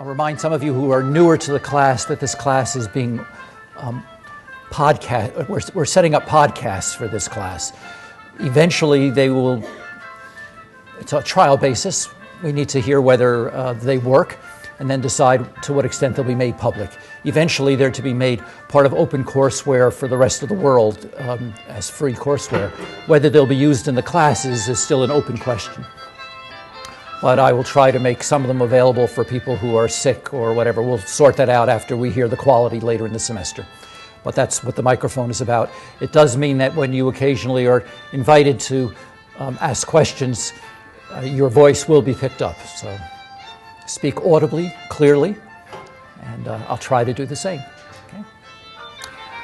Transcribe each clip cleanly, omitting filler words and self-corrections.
I'll remind some of you who are newer to the class that this class is being podcast. We're setting up podcasts for this class. Eventually, it's a trial basis. We need to hear whether they work and then decide to what extent they'll be made public. Eventually, they're to be made part of open courseware for the rest of the world as free courseware. Whether they'll be used in the classes is still an open question. But I will try to make some of them available for people who are sick or whatever. We'll sort that out after we hear the quality later in the semester. But that's what the microphone is about. It does mean that when you occasionally are invited to ask questions, your voice will be picked up. So speak audibly, clearly, and I'll try to do the same. Okay?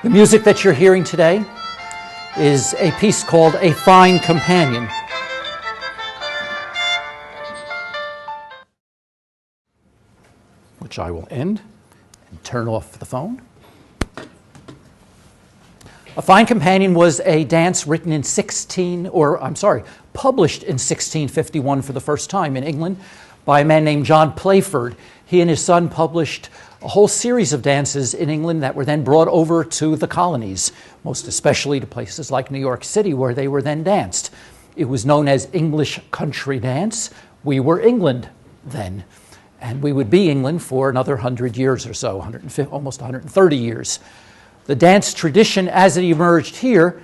The music that you're hearing today is a piece called A Fine Companion. Which I will end and turn off the phone. A Fine Companion was a dance written in published in 1651 for the first time in England by a man named John Playford. He and his son published a whole series of dances in England that were then brought over to the colonies, most especially to places like New York City, where they were then danced. It was known as English country dance. We were England then. And we would be England for another 100 years or so, almost 130 years. The dance tradition as it emerged here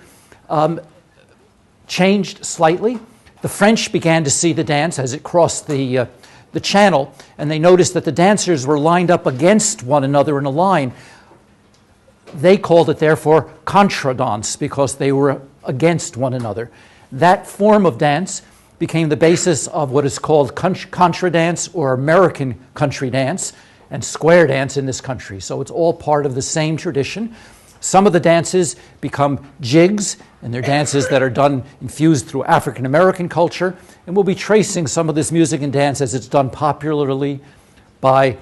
changed slightly. The French began to see the dance as it crossed the channel, and they noticed that the dancers were lined up against one another in a line. They called it, therefore, contradance, because they were against one another. That form of dance became the basis of what is called contra dance or American country dance and square dance in this country. So it's all part of the same tradition. Some of the dances become jigs, and they're dances that are done infused through African American culture, and we'll be tracing some of this music and dance as it's done popularly by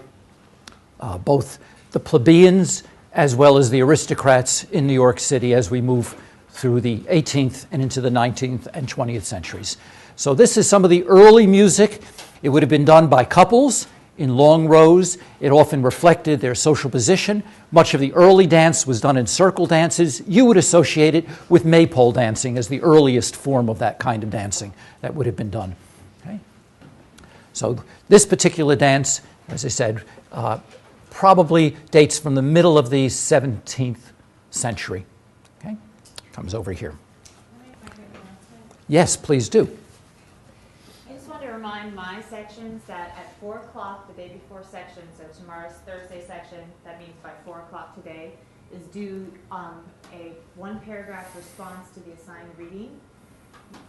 both the plebeians as well as the aristocrats in New York City as we move through the 18th and into the 19th and 20th centuries. So this is some of the early music. It would have been done by couples in long rows. It often reflected their social position. Much of the early dance was done in circle dances. You would associate it with maypole dancing as the earliest form of that kind of dancing that would have been done. Okay? So this particular dance, as I said, probably dates from the middle of the 17th century. Okay? Comes over here. Yes, please do. Remind my sections that at 4 o'clock the day before section, so tomorrow's Thursday section, that means by 4 o'clock today, is due a one-paragraph response to the assigned reading.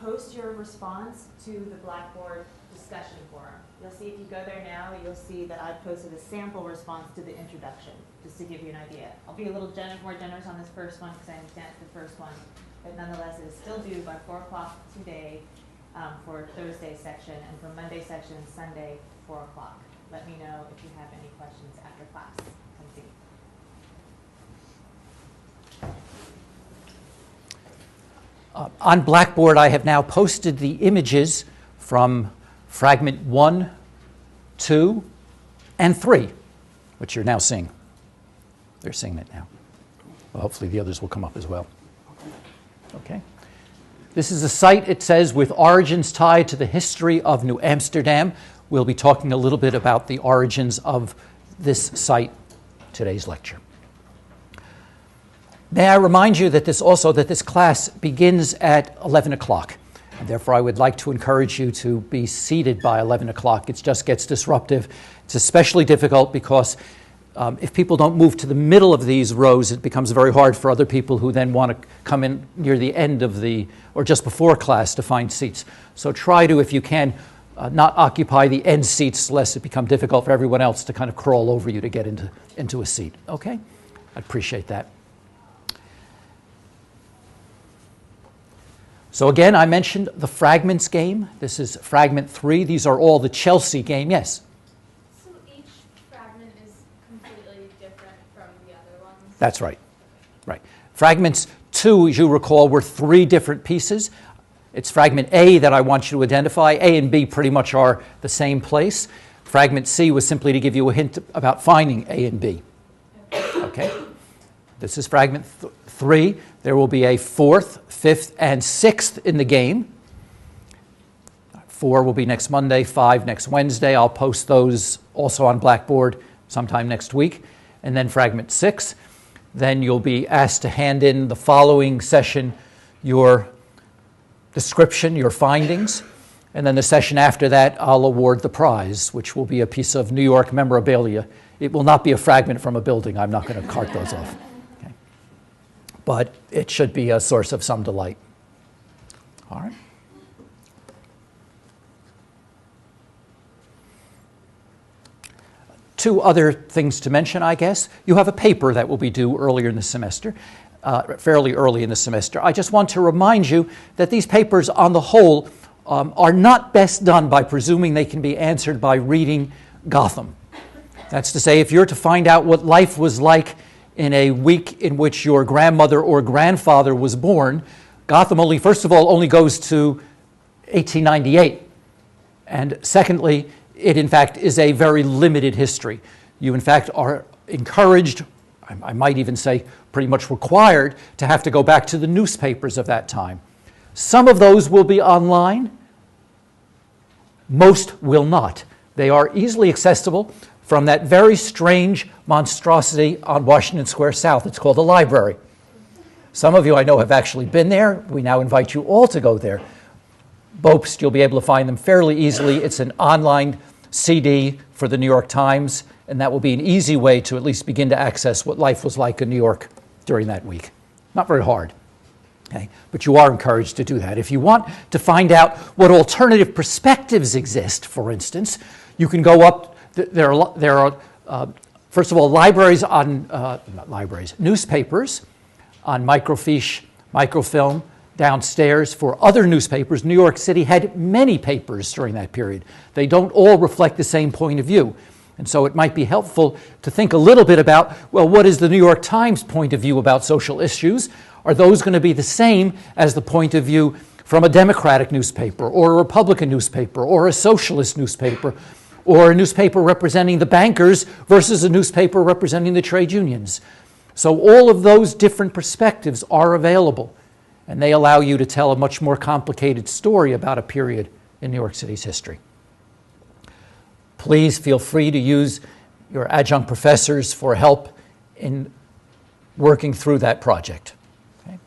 Post your response to the Blackboard discussion forum. You'll see if you go there now, you'll see that I posted a sample response to the introduction, just to give you an idea. I'll be a little more generous on this first one because I understand it's the first one, but nonetheless it is still due by 4 o'clock today. For Thursday section, and for Monday section, Sunday, 4 o'clock. Let me know if you have any questions after class. Come see. On Blackboard, I have now posted the images from Fragment 1, 2, and 3, which you're now seeing. They're seeing it now. Well, hopefully the others will come up as well. Okay. This is a site, it says, with origins tied to the history of New Amsterdam. We'll be talking a little bit about the origins of this site today's lecture. May I remind you that this class begins at 11 o'clock. And therefore, I would like to encourage you to be seated by 11 o'clock. It just gets disruptive. It's especially difficult because if people don't move to the middle of these rows, it becomes very hard for other people who then want to come in near the end of or just before class to find seats. So try to, if you can, not occupy the end seats, lest it become difficult for everyone else to kind of crawl over you to get into a seat. Okay? I appreciate that. So again, I mentioned the Fragments game. This is Fragment 3. These are all the Chelsea game. Yes? That's right. Right. Fragments 2, as you recall, were 3 different pieces. It's Fragment A that I want you to identify. A and B pretty much are the same place. Fragment C was simply to give you a hint about finding A and B. Okay? This is fragment 3. There will be a 4th, 5th, and 6th in the game. 4 will be next Monday, 5 next Wednesday. I'll post those also on Blackboard sometime next week. And then fragment 6. Then you'll be asked to hand in the following session your description, your findings. And then the session after that, I'll award the prize, which will be a piece of New York memorabilia. It will not be a fragment from a building. I'm not going to cart those off. Okay. But it should be a source of some delight. All right. Two other things to mention, I guess. You have a paper that will be due earlier in the semester, fairly early in the semester. I just want to remind you that these papers, on the whole, are not best done by presuming they can be answered by reading Gotham. That's to say, if you're to find out what life was like in a week in which your grandmother or grandfather was born, Gotham first of all, only goes to 1898. And secondly, it in fact is a very limited history. You in fact are encouraged, I might even say pretty much required, to have to go back to the newspapers of that time. Some of those will be online. Most will not. They are easily accessible from that very strange monstrosity on Washington Square South. It's called the library. Some of you I know have actually been there. We now invite you all to go there. Bopst, you'll be able to find them fairly easily. It's an online CD for the New York Times, and that will be an easy way to at least begin to access what life was like in New York during that week. Not very hard. Okay, but you are encouraged to do that. If you want to find out what alternative perspectives exist, for instance, you can go up. There are first of all, libraries on newspapers on microfiche, microfilm downstairs for other newspapers. New York City had many papers during that period. They don't all reflect the same point of view. And so it might be helpful to think a little bit about, well, what is the New York Times point of view about social issues? Are those going to be the same as the point of view from a Democratic newspaper or a Republican newspaper or a socialist newspaper or a newspaper representing the bankers versus a newspaper representing the trade unions? So all of those different perspectives are available, and they allow you to tell a much more complicated story about a period in New York City's history. Please feel free to use your adjunct professors for help in working through that project. Okay?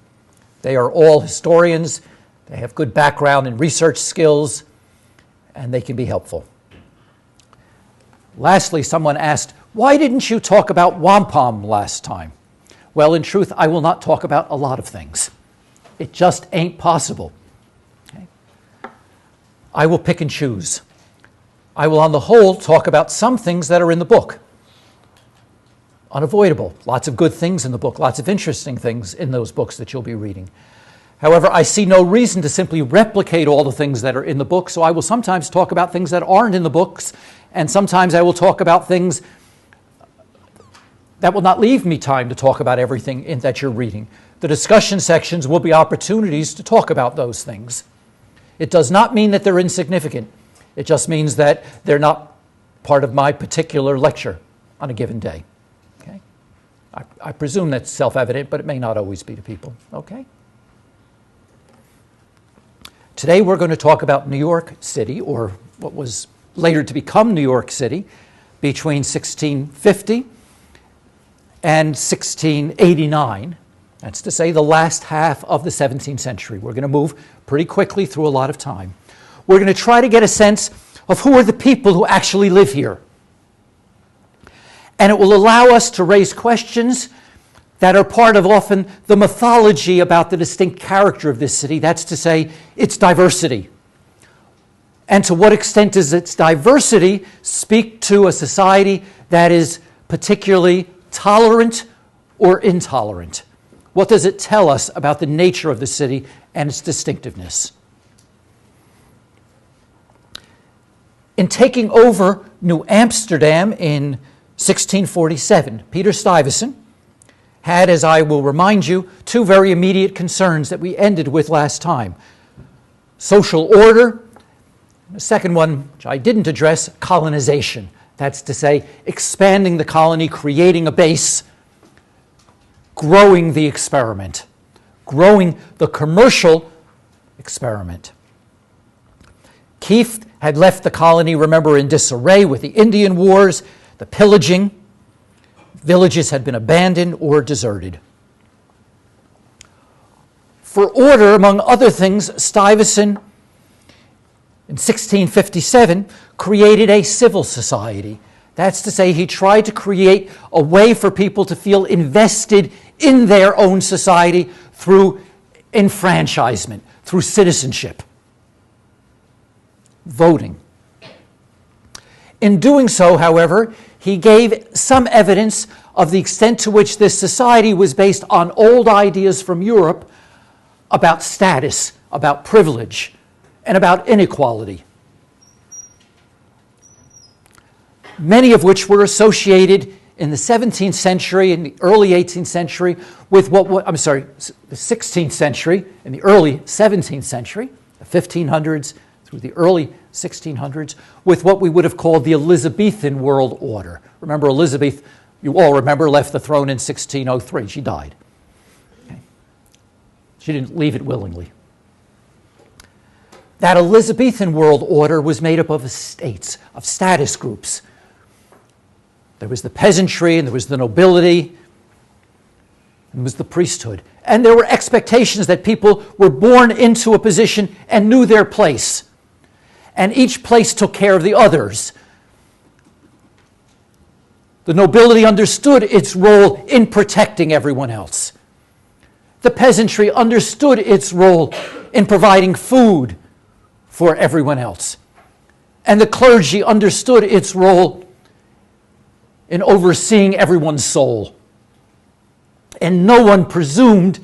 They are all historians. They have good background in research skills, and they can be helpful. Lastly, someone asked, why didn't you talk about wampum last time? Well, in truth, I will not talk about a lot of things. It just ain't possible. Okay? I will pick and choose. I will, on the whole, talk about some things that are in the book. Unavoidable. Lots of good things in the book, lots of interesting things in those books that you'll be reading. However, I see no reason to simply replicate all the things that are in the book, so I will sometimes talk about things that aren't in the books, and sometimes I will talk about things that will not leave me time to talk about everything that you're reading. The discussion sections will be opportunities to talk about those things. It does not mean that they're insignificant. It just means that they're not part of my particular lecture on a given day. Okay? I presume that's self-evident, but it may not always be to people. Okay? Today we're going to talk about New York City, or what was later to become New York City, between 1650 and 1689. That's to say the last half of the 17th century. We're going to move pretty quickly through a lot of time. We're going to try to get a sense of who are the people who actually live here. And it will allow us to raise questions that are part of often the mythology about the distinct character of this city. That's to say, its diversity. And to what extent does its diversity speak to a society that is particularly tolerant or intolerant? What does it tell us about the nature of the city and its distinctiveness? In taking over New Amsterdam in 1647, PeterStuyvesant had, as I will remind you, two very immediate concerns that we ended with last time. Social order, The second one, which I didn't address, colonization. That's to say, expanding the colony, creating a base, growing the experiment, growing the commercial experiment. Kieft had left the colony, remember, in disarray with the Indian Wars, the pillaging. Villages had been abandoned or deserted. For order, among other things, Stuyvesant, in 1657, created a civil society. That's to say, he tried to create a way for people to feel invested in their own society through enfranchisement, through citizenship, voting. In doing so, however, he gave some evidence of the extent to which this society was based on old ideas from Europe about status, about privilege, and about inequality, many of which were associated in the 17th century and the early 18th century with the 16th century and the early 17th century, the 1500s through the early 1600s, with what we would have called the Elizabethan world order. Remember, Elizabeth, you all remember, left the throne in 1603. She died. Okay. She didn't leave it willingly. That Elizabethan world order was made up of estates, of status groups. There was the peasantry, and there was the nobility, and there was the priesthood. And there were expectations that people were born into a position and knew their place. And each place took care of the others. The nobility understood its role in protecting everyone else. The peasantry understood its role in providing food for everyone else. And the clergy understood its role in overseeing everyone's soul. And no one presumed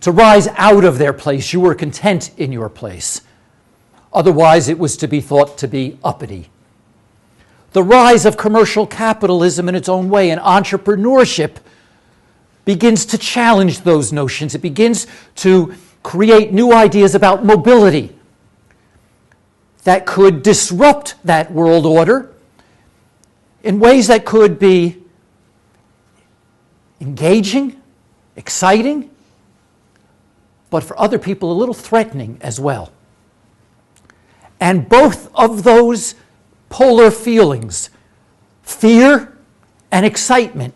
to rise out of their place. You were content in your place. Otherwise, it was to be thought to be uppity. The rise of commercial capitalism in its own way and entrepreneurship begins to challenge those notions. It begins to create new ideas about mobility that could disrupt that world order in ways that could be engaging, exciting, but for other people a little threatening as well. And both of those polar feelings, fear and excitement,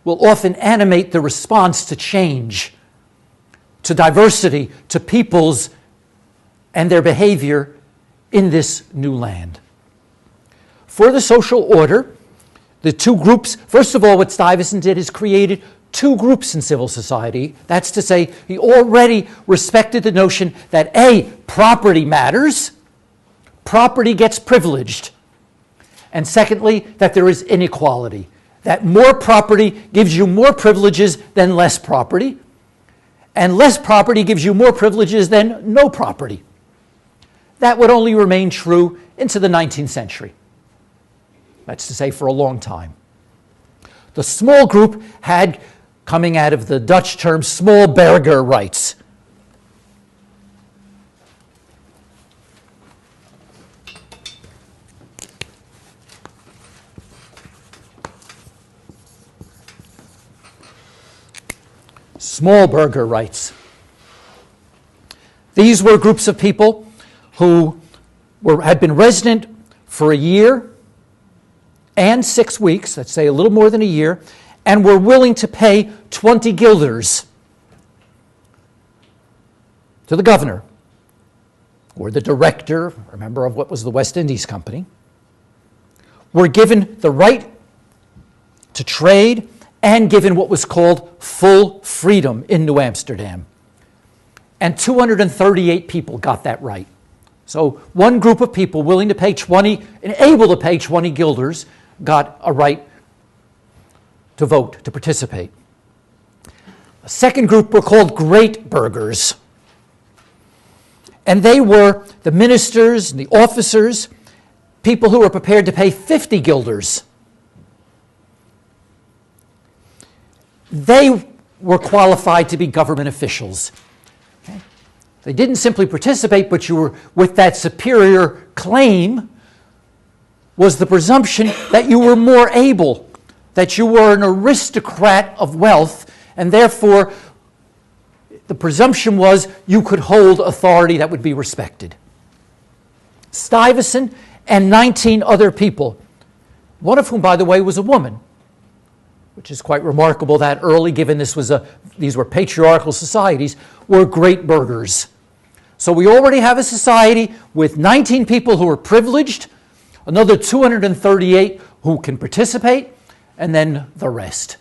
will often animate the response to change, to diversity, to peoples and their behavior in this new land. For the social order, the two groups, first of all, what Stuyvesant did is created two groups in civil society. That's to say, he already respected the notion that A, property matters, property gets privileged, and secondly, that there is inequality, that more property gives you more privileges than less property, and less property gives you more privileges than no property. That would only remain true into the 19th century. That's to say, for a long time. The small group had, coming out of the Dutch term, small burger rights. Small burger rights. These were groups of people who had been resident for a year and 6 weeks, let's say a little more than a year, and were willing to pay 20 guilders to the governor or the director, remember, of what was the West Indies Company, were given the right to trade and given what was called full freedom in New Amsterdam. And 238 people got that right. So one group of people willing to pay 20 and able to pay 20 guilders got a right to vote, to participate. A second group were called great burghers. And they were the ministers and the officers, people who were prepared to pay 50 guilders. They were qualified to be government officials. Okay? They didn't simply participate, but you were with that superior claim was the presumption that you were more able, that you were an aristocrat of wealth, and therefore the presumption was you could hold authority that would be respected. Stuyvesant and 19 other people, one of whom, by the way, was a woman, which is quite remarkable that early, given these were patriarchal societies, were great burghers. So we already have a society with 19 people who are privileged, another 238 who can participate, and then the rest,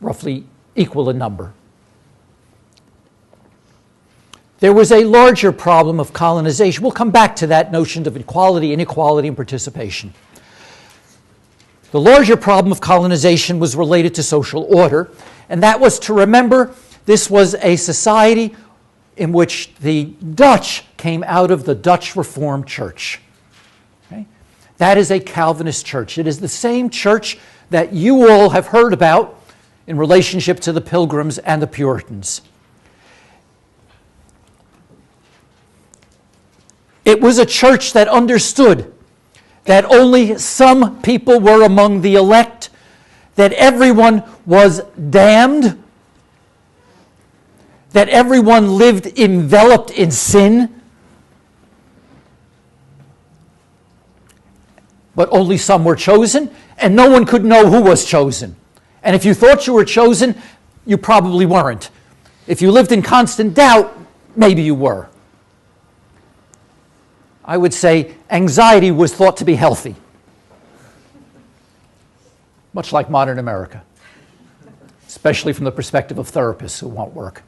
roughly equal in number. There was a larger problem of colonization. We'll come back to that notion of equality, inequality, and participation. The larger problem of colonization was related to social order, and that was to remember this was a society in which the Dutch came out of the Dutch Reformed Church. Okay? That is a Calvinist church. It is the same church that you all have heard about in relationship to the Pilgrims and the Puritans. It was a church that understood that only some people were among the elect, that everyone was damned, that everyone lived enveloped in sin, but only some were chosen, and no one could know who was chosen. And if you thought you were chosen, you probably weren't. If you lived in constant doubt, maybe you were. I would say anxiety was thought to be healthy, much like modern America, especially from the perspective of therapists who won't work.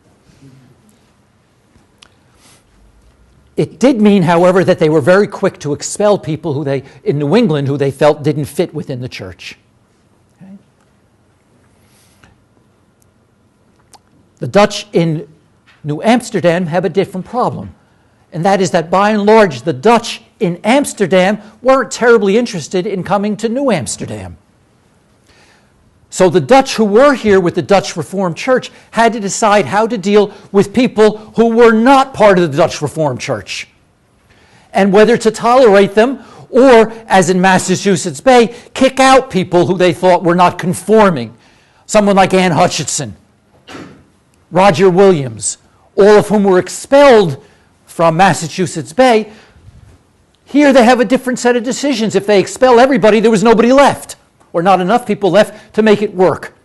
It did mean, however, that they were very quick to expel people in New England who they felt didn't fit within the church. Okay? The Dutch in New Amsterdam have a different problem. And that is that by and large, the Dutch in Amsterdam weren't terribly interested in coming to New Amsterdam. So the Dutch who were here with the Dutch Reformed Church had to decide how to deal with people who were not part of the Dutch Reformed Church, and whether to tolerate them or, as in Massachusetts Bay, kick out people who they thought were not conforming. Someone like Anne Hutchinson, Roger Williams, all of whom were expelled from Massachusetts Bay. Here they have a different set of decisions. If they expel everybody, there was nobody left, or not enough people left to make it work.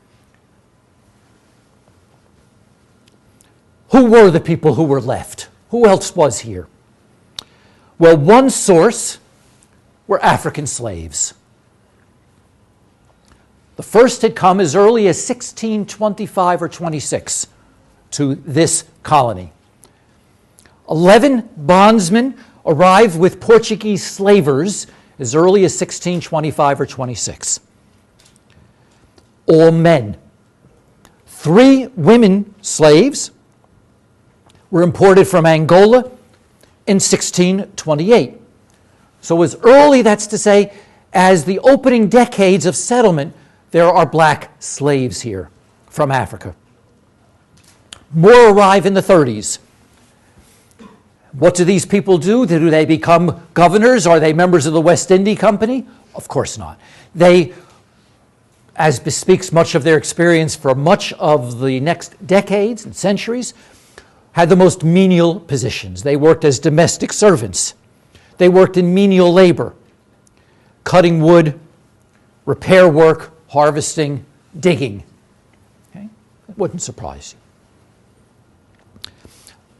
Who were the people who were left? Who else was here? Well, one source were African slaves. The first had come as early as 1625 or 26 to this colony. 11 bondsmen arrived with Portuguese slavers as early as 1625 or 26. All men. 3 women slaves were imported from Angola in 1628. So as early, that's to say, as the opening decades of settlement, there are black slaves here from Africa. More arrive in the 30s. What do these people do? Do they become governors? Are they members of the West India Company? Of course not. They, as bespeaks much of their experience for much of the next decades and centuries, had the most menial positions. They worked as domestic servants. They worked in menial labor, cutting wood, repair work, harvesting, digging. Okay? It wouldn't surprise you.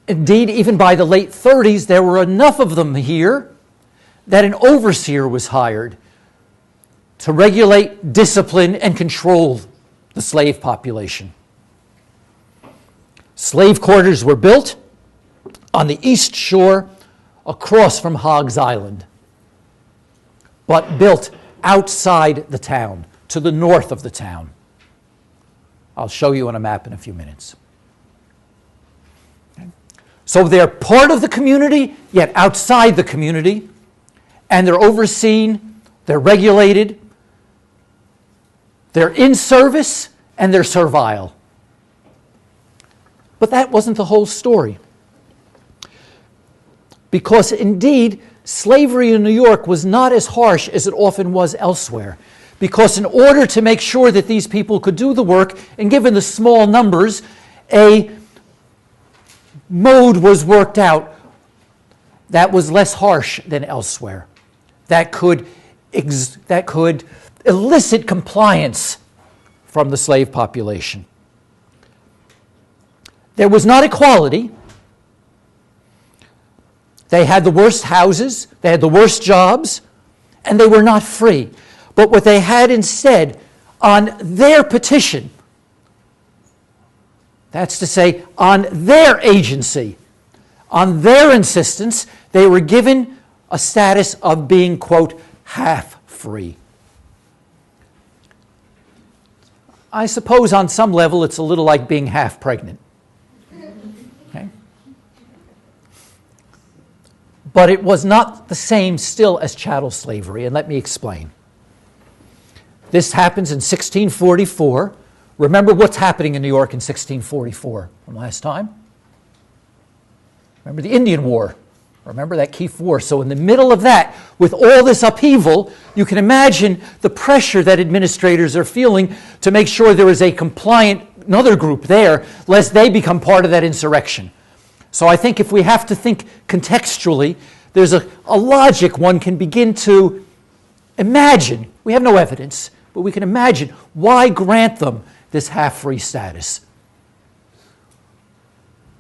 Indeed, even by the late 30s, there were enough of them here that an overseer was hired to regulate, discipline, and control the slave population. Slave quarters were built on the east shore across from Hogg's Island, but built outside the town, to the north of the town. I'll show you on a map in a few minutes. So they're part of the community, yet outside the community, and they're overseen, they're regulated, they're in service, and they're servile. But that wasn't the whole story. because indeed slavery in New York was not as harsh as it often was elsewhere. Because in order to make sure that these people could do the work, and given the small numbers, a mode was worked out that was less harsh than elsewhere, that could elicit compliance from the slave population. There was not equality. They had the worst houses, they had the worst jobs, and they were not free. But what they had instead, on their petition, that's to say, on their agency, on their insistence, they were given a status of being, quote, half free. I suppose on some level it's a little like being half pregnant. Okay? But it was not the same still as chattel slavery, and let me explain. This happens in 1644. Remember what's happening in New York in 1644 from last time? Remember the Indian War. Remember that key war. So in the middle of that, with all this upheaval, you can imagine the pressure that administrators are feeling to make sure there is a compliant, another group there, lest they become part of that insurrection. So I think if we have to think contextually, there's a logic one can begin to imagine. We have no evidence, but we can imagine why grant them this half-free status.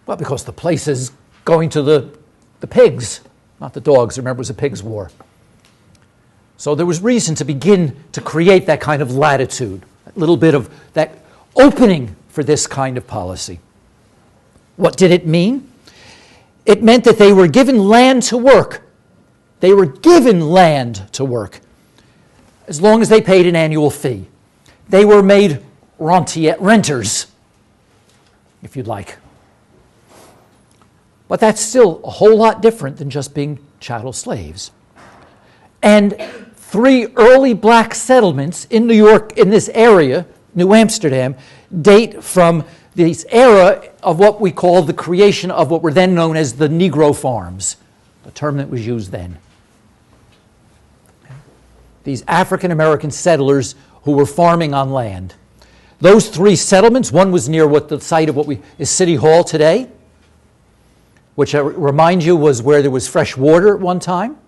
Well, because the place is going to the pigs, not the dogs. Remember, it was a pigs' war. So there was reason to begin to create that kind of latitude, a little bit of that opening for this kind of policy. What did it mean? It meant that they were given land to work. They were given land to work, as long as they paid an annual fee. They were made renters, if you'd like. But that's still a whole lot different than just being chattel slaves. And 3 early black settlements in New York, in this area, New Amsterdam, date from this era of what we call the creation of what were then known as the Negro farms, the term that was used then. These African American settlers who were farming on land. Those 3 settlements, one was near the site of what is City Hall today, which I remind you was where there was fresh water at one time.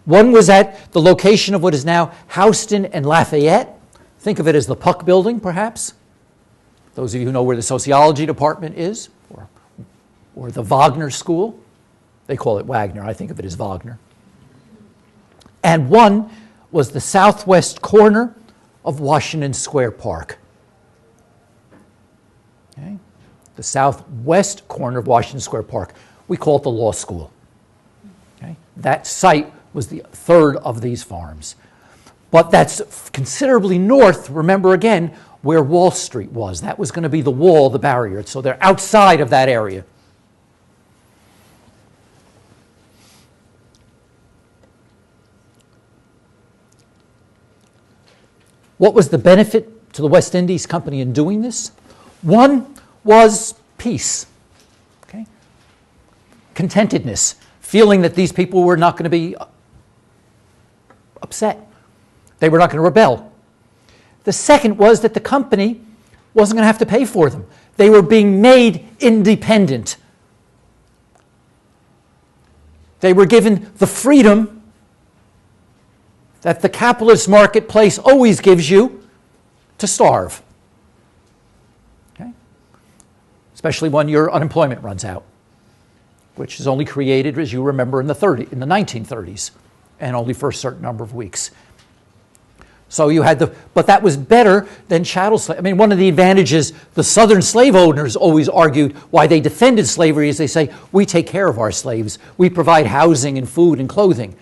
One was at the location of what is now Houston and Lafayette. Think of it as the Puck Building, perhaps. Those of you who know where the sociology department is, or the Wagner School. They call it Wagner. I think of it as Wagner. And one was the southwest corner of Washington Square Park. Okay? The southwest corner of Washington Square Park. We call it the law school. Okay? That site was the 3rd of these farms. But that's considerably north, remember again, where Wall Street was. That was going to be the wall, the barrier. So they're outside of that area. What was the benefit to the West Indies Company in doing this? One was peace, okay? Contentedness, feeling that these people were not going to be upset. They were not going to rebel. The second was that the company wasn't going to have to pay for them. They were being made independent. They were given the freedom that the capitalist marketplace always gives you to starve. Okay? Especially when your unemployment runs out, which is only created, as you remember, in the 1930s, and only for a certain number of weeks. So you had but that was better than chattel slavery. I mean, one of the advantages the Southern slave owners always argued why they defended slavery is they say, we take care of our slaves. We provide housing and food and clothing,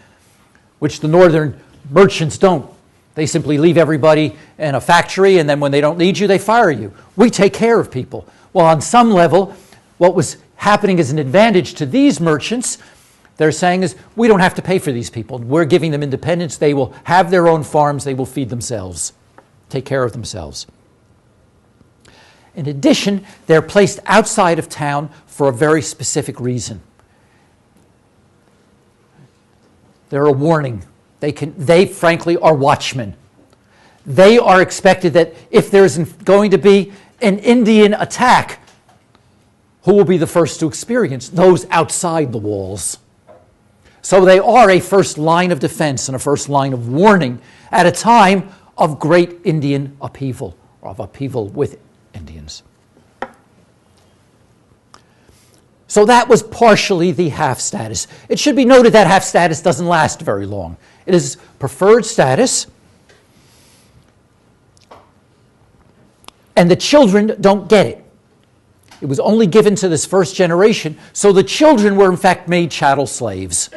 which the Northern merchants don't. They simply leave everybody in a factory, and then when they don't need you, they fire you. We take care of people. Well, on some level, what was happening as an advantage to these merchants, they're saying is, we don't have to pay for these people. We're giving them independence. They will have their own farms. They will feed themselves, take care of themselves. In addition, they're placed outside of town for a very specific reason. They're a warning. They frankly are watchmen. They are expected that if there's going to be an Indian attack, who will be the first to experience? Those outside the walls. So they are a first line of defense and a first line of warning at a time of great Indian upheaval, or of upheaval with Indians. So that was partially the half status. It should be noted that half status doesn't last very long. It is preferred status, and the children don't get it. It was only given to this first generation, so the children were in fact made chattel slaves.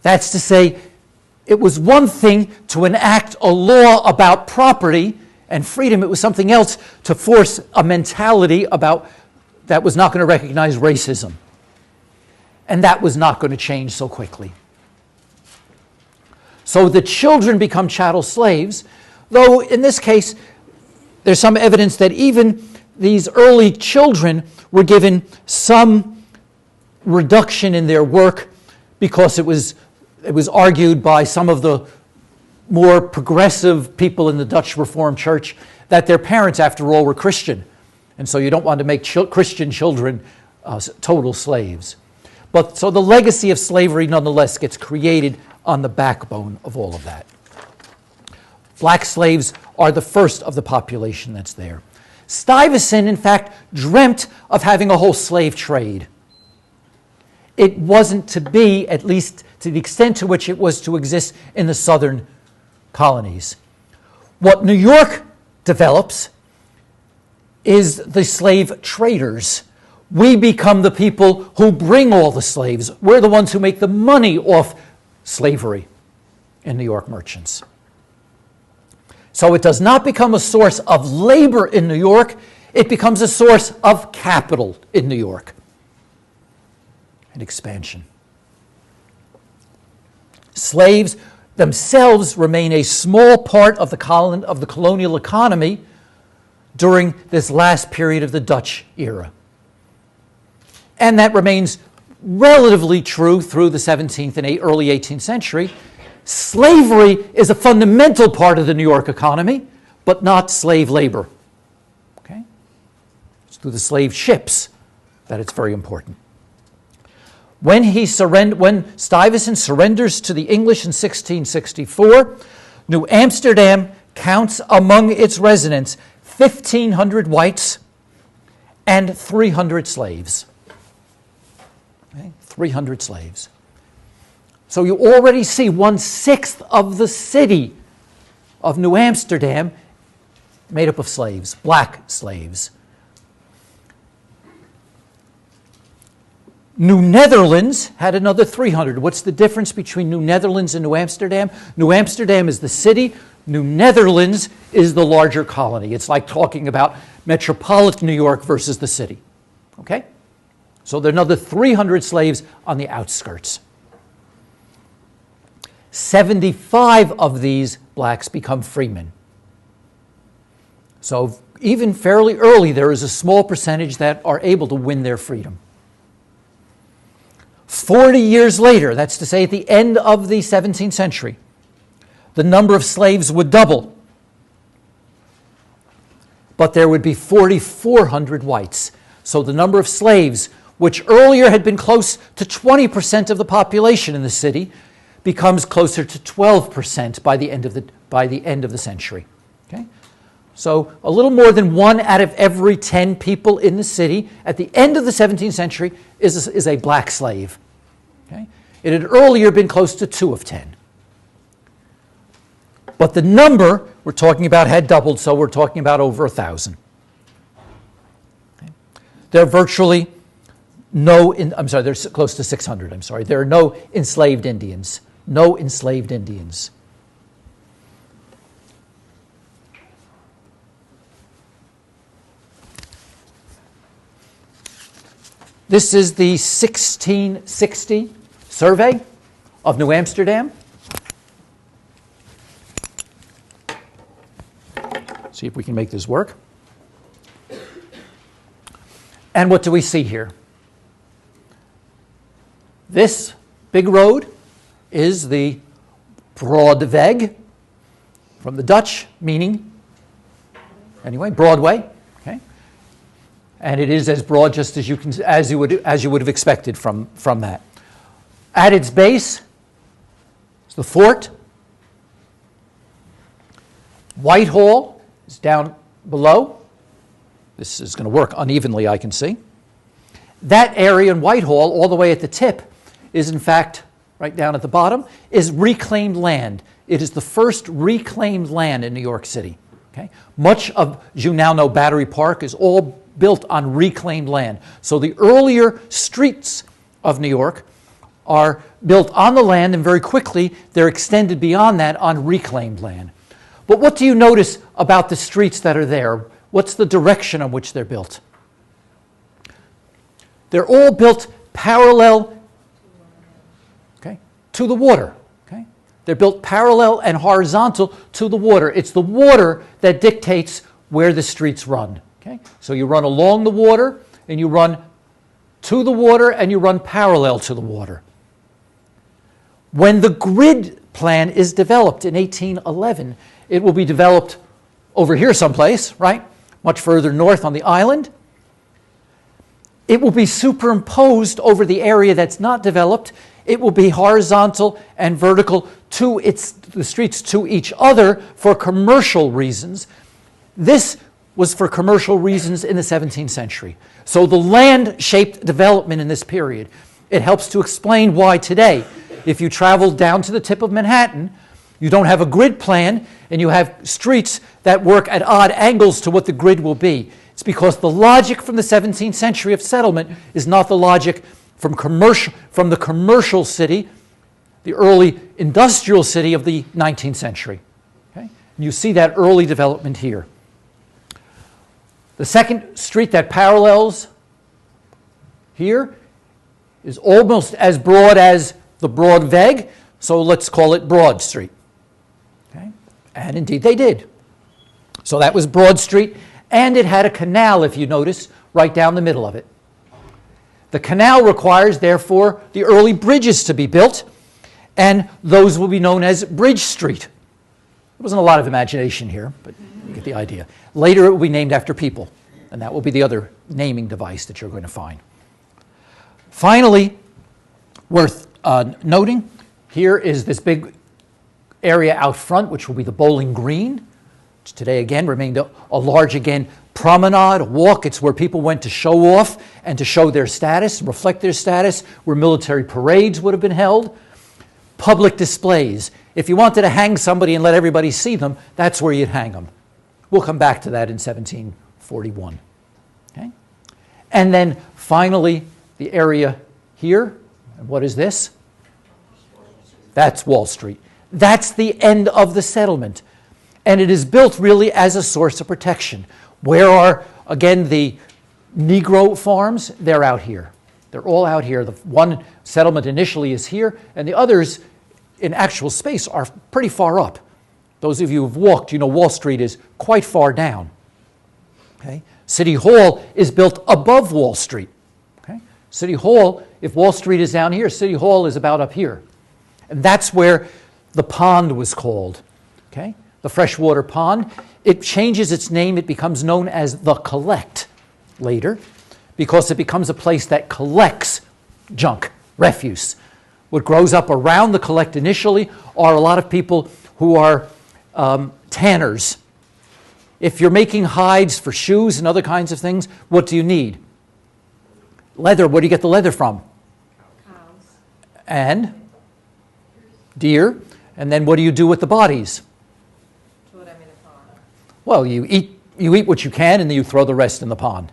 That's to say, it was one thing to enact a law about property and freedom. It was something else to force a mentality about that was not going to recognize racism. And that was not going to change so quickly. So the children become chattel slaves, though in this case, there's some evidence that even these early children were given some reduction in their work because it was argued by some of the more progressive people in the Dutch Reformed Church that their parents, after all, were Christian. And so you don't want to make Christian children total slaves. But so the legacy of slavery nonetheless gets created on the backbone of all of that. Black slaves are the first of the population that's there. Stuyvesant, in fact, dreamt of having a whole slave trade. It wasn't to be, at least to the extent to which it was to exist in the southern colonies. What New York develops is the slave traders. We become the people who bring all the slaves. We're the ones who make the money off slavery in New York merchants. So it does not become a source of labor in New York, it becomes a source of capital in New York and expansion. Slaves themselves remain a small part of the colonial economy during this last period of the Dutch era. And that remains relatively true through the 17th and early 18th century. Slavery is a fundamental part of the New York economy, but not slave labor. Okay? It's through the slave ships that it's very important. When Stuyvesant surrenders to the English in 1664, New Amsterdam counts among its residents 1,500 whites and 300 slaves. Okay? 300 slaves. So you already see 1/6 of the city of New Amsterdam made up of slaves, black slaves. New Netherlands had another 300. What's the difference between New Netherlands and New Amsterdam? New Amsterdam is the city. New Netherlands is the larger colony. It's like talking about metropolitan New York versus the city. Okay? So there are another 300 slaves on the outskirts. 75 of these blacks become freemen. So even fairly early, there is a small percentage that are able to win their freedom. 40 years later, that's to say at the end of the 17th century, the number of slaves would double. But there would be 4,400 whites. So the number of slaves, which earlier had been close to 20% of the population in the city, becomes closer to 12% by the end of the century. Okay? So a little more than 1 out of every 10 people in the city at the end of the 17th century is a black slave. Okay? It had earlier been close to 2 of 10. But the number we're talking about had doubled, so we're talking about over 1,000. Okay? There are virtually there's close to 600, There are no enslaved Indians. No enslaved Indians. This is the 1660 survey of New Amsterdam. See if we can make this work. And what do we see here? This big road is the Broadweg, from the Dutch, meaning, anyway, Broadway. Okay, and it is as broad just as you would have expected from that. At its base is the fort. Whitehall is down below. This is going to work unevenly, I can see. That area in Whitehall, all the way at the tip, is in fact, right down at the bottom, is reclaimed land. It is the first reclaimed land in New York City. Okay? Much of, as you now know, Battery Park is all built on reclaimed land. So the earlier streets of New York are built on the land, and very quickly they're extended beyond that on reclaimed land. But what do you notice about the streets that are there? What's the direction on which they're built? They're all built parallel, okay, to the water. Okay? They're built parallel and horizontal to the water. It's the water that dictates where the streets run. Okay? So you run along the water, and you run to the water, and you run parallel to the water. When the grid plan is developed in 1811, it will be developed over here someplace, right? Much further north on the island. It will be superimposed over the area that's not developed. It will be horizontal and vertical to the streets to each other for commercial reasons. This was for commercial reasons in the 17th century. So the land-shaped development in this period, it helps to explain why today, if you travel down to the tip of Manhattan, you don't have a grid plan, and you have streets that work at odd angles to what the grid will be. It's because the logic from the 17th century of settlement is not the logic from the commercial city, the early industrial city of the 19th century. Okay? And you see that early development here. The second street that parallels here is almost as broad as the Broadweg, so let's call it Broad Street. Okay? And indeed they did. So that was Broad Street, and it had a canal, if you notice, right down the middle of it. The canal requires, therefore, the early bridges to be built, and those will be known as Bridge Street. There wasn't a lot of imagination here, but you get the idea. Later it will be named after people, and that will be the other naming device that you're going to find. Finally, worth noting, here is this big area out front, which will be the Bowling Green, which today again remained a large, promenade, a walk. It's where people went to show off and to show their status, reflect their status, where military parades would have been held. Public displays. If you wanted to hang somebody and let everybody see them, that's where you'd hang them. We'll come back to that in 1741. Okay? And then finally, the area here. And what is this? That's Wall Street. That's the end of the settlement. And it is built really as a source of protection. Where are, again, the Negro farms? They're out here. They're all out here. The one settlement initially is here, and the others in actual space are pretty far up. Those of you who've walked, you know Wall Street is quite far down. Okay? City Hall is built above Wall Street. Okay? City Hall, if Wall Street is down here, City Hall is about up here. And that's where the pond was called. Okay? The freshwater pond. It changes its name. It becomes known as the Collect later because it becomes a place that collects junk, refuse. What grows up around the Collect initially are a lot of people who are tanners. If you're making hides for shoes and other kinds of things, what do you need? Leather. Where do you get the leather from? Cows. And deer. And then what do you do with the bodies? Well, you eat what you can, and then you throw the rest in the pond.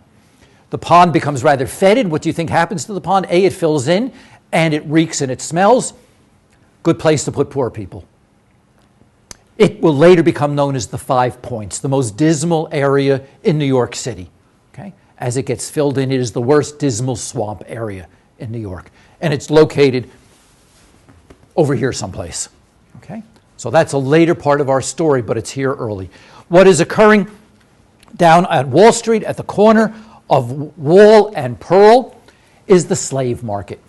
The pond becomes rather fetid. What do you think happens to the pond? A, it fills in, and it reeks and it smells. Good place to put poor people. It will later become known as the 5 Points, the most dismal area in New York City. Okay? As it gets filled in, it is the worst dismal swamp area in New York. And it's located over here someplace. Okay? So that's a later part of our story, but it's here early. What is occurring down at Wall Street at the corner of Wall and Pearl is the slave market.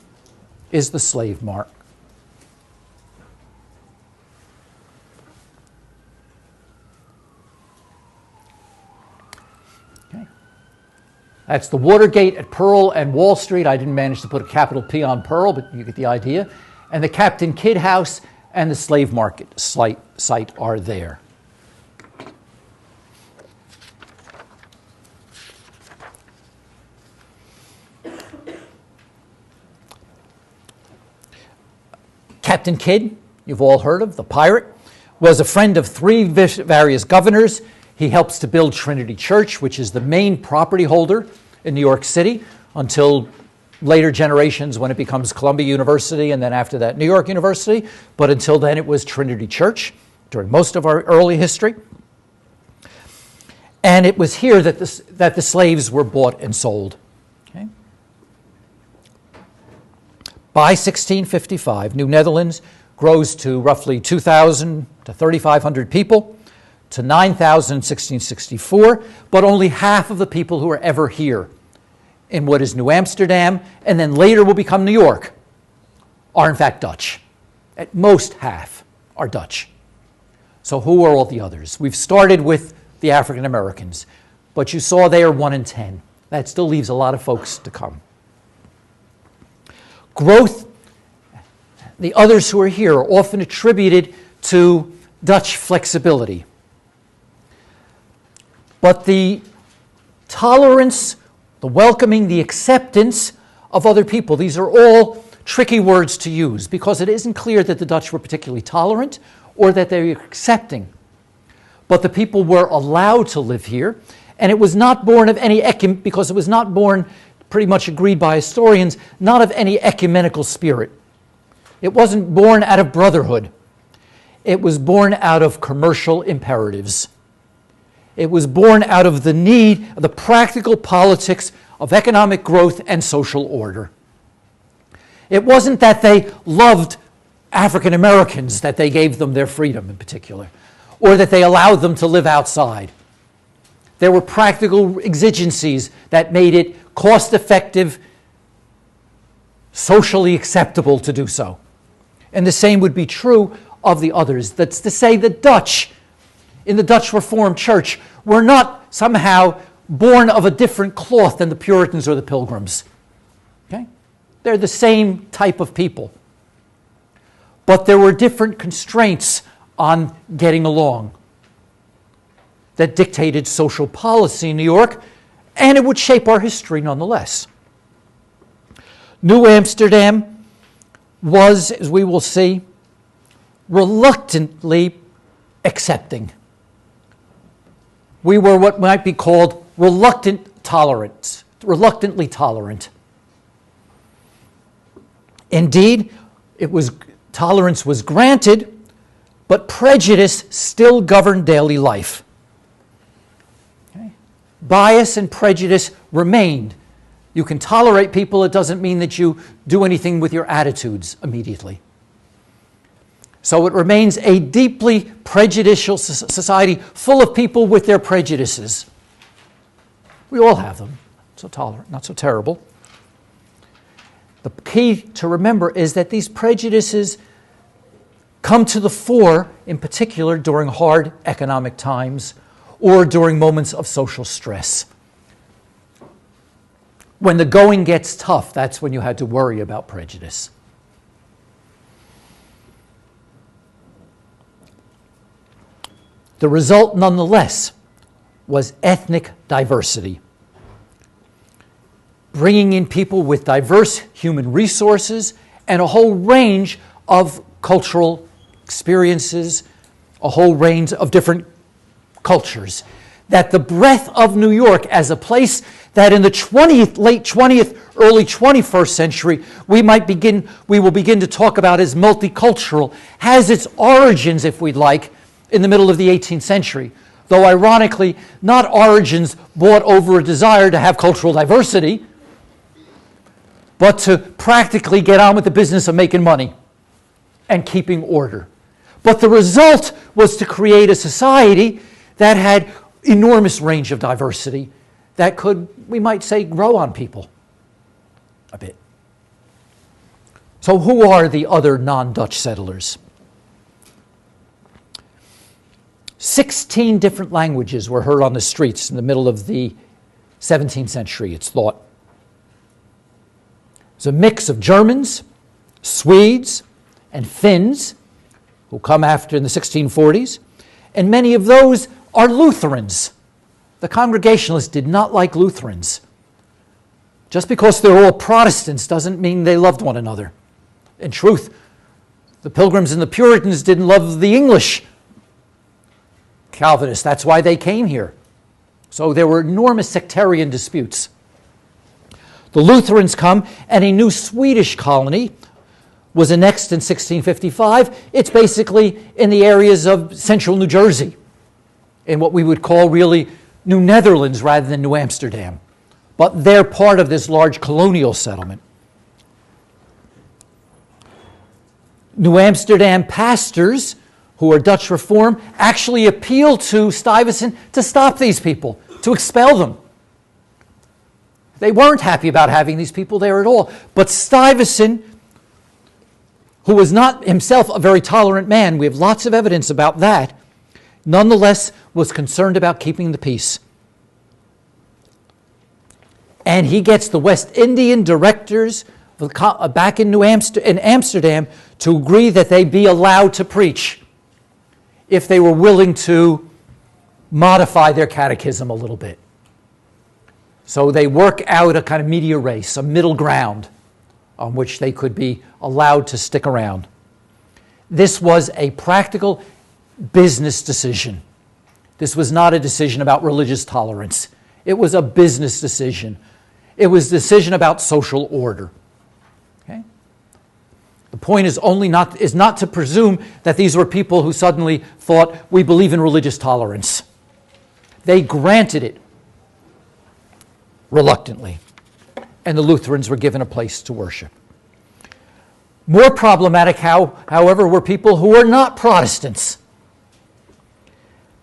That's the Watergate at Pearl and Wall Street. I didn't manage to put a capital P on Pearl, but you get the idea. And the Captain Kidd House and the slave market site are there. Captain Kidd, you've all heard of, the pirate, was a friend of three various governors. He helps to build Trinity Church, which is the main property holder in New York City until later generations when it becomes Columbia University and then after that New York University. But until then it was Trinity Church during most of our early history. And it was here that the slaves were bought and sold. Okay? By 1655, New Netherlands grows to roughly 2,000 to 3,500 people, to 9,000 in 1664, but only half of the people who are ever here in what is New Amsterdam, and then later will become New York, are in fact Dutch. At most half are Dutch. So who are all the others? We've started with the African Americans, but you saw they are 1 in 10. That still leaves a lot of folks to come. Growth, the others who are here are often attributed to Dutch flexibility. But the tolerance, the welcoming, the acceptance of other people, these are all tricky words to use because it isn't clear that the Dutch were particularly tolerant or that they were accepting. But the people were allowed to live here, and it was not born of any because it was not born, pretty much agreed by historians, not of any ecumenical spirit. It wasn't born out of brotherhood. It was born out of commercial imperatives. It was born out of the need of the practical politics of economic growth and social order. It wasn't that they loved African Americans that they gave them their freedom in particular, or that they allowed them to live outside. There were practical exigencies that made it cost-effective, socially acceptable to do so. And the same would be true of the others. That's to say the Dutch, in the Dutch Reformed Church, were not somehow born of a different cloth than the Puritans or the Pilgrims. Okay? They're the same type of people. But there were different constraints on getting along that dictated social policy in New York, and it would shape our history nonetheless. New Amsterdam was, as we will see, reluctantly accepting. We were what might be called reluctantly tolerant. Indeed, tolerance was granted, but prejudice still governed daily life. Okay? Bias and prejudice remained. You can tolerate people, it doesn't mean that you do anything with your attitudes immediately. So it remains a deeply prejudicial society full of people with their prejudices. We all have them, so tolerant, not so terrible. The key to remember is that these prejudices come to the fore, in particular during hard economic times or during moments of social stress. When the going gets tough, that's when you had to worry about prejudice. The result, nonetheless, was ethnic diversity, bringing in people with diverse human resources and a whole range of cultural experiences, a whole range of different cultures. That the breadth of New York as a place that in the late 20th, early 21st century, we will begin to talk about as multicultural, has its origins, if we'd like, in the middle of the 18th century. Though ironically, not origins brought over a desire to have cultural diversity, but to practically get on with the business of making money and keeping order. But the result was to create a society that had enormous range of diversity that could, we might say, grow on people a bit. So who are the other non-Dutch settlers? 16 different languages were heard on the streets in the middle of the 17th century, it's thought. It's a mix of Germans, Swedes, and Finns who come after in the 1640s, and many of those are Lutherans. The Congregationalists did not like Lutherans. Just because they're all Protestants doesn't mean they loved one another. In truth, the Pilgrims and the Puritans didn't love the English Calvinists. That's why they came here. So there were enormous sectarian disputes. The Lutherans come, and a new Swedish colony was annexed in 1655. It's basically in the areas of central New Jersey, in what we would call really New Netherlands rather than New Amsterdam. But they're part of this large colonial settlement. New Amsterdam pastors, who are Dutch Reform, actually appealed to Stuyvesant to stop these people, to expel them. They weren't happy about having these people there at all. But Stuyvesant, who was not himself a very tolerant man, we have lots of evidence about that, nonetheless was concerned about keeping the peace. And he gets the West Indian directors back in Amsterdam to agree that they be allowed to preach if they were willing to modify their catechism a little bit. So they work out a kind of media race, a middle ground on which they could be allowed to stick around. This was a practical business decision. This was not a decision about religious tolerance. It was a business decision. It was a decision about social order. Okay? The point is not to presume that these were people who suddenly thought, we believe in religious tolerance. They granted it reluctantly, and the Lutherans were given a place to worship. More problematic, however, were people who were not Protestants.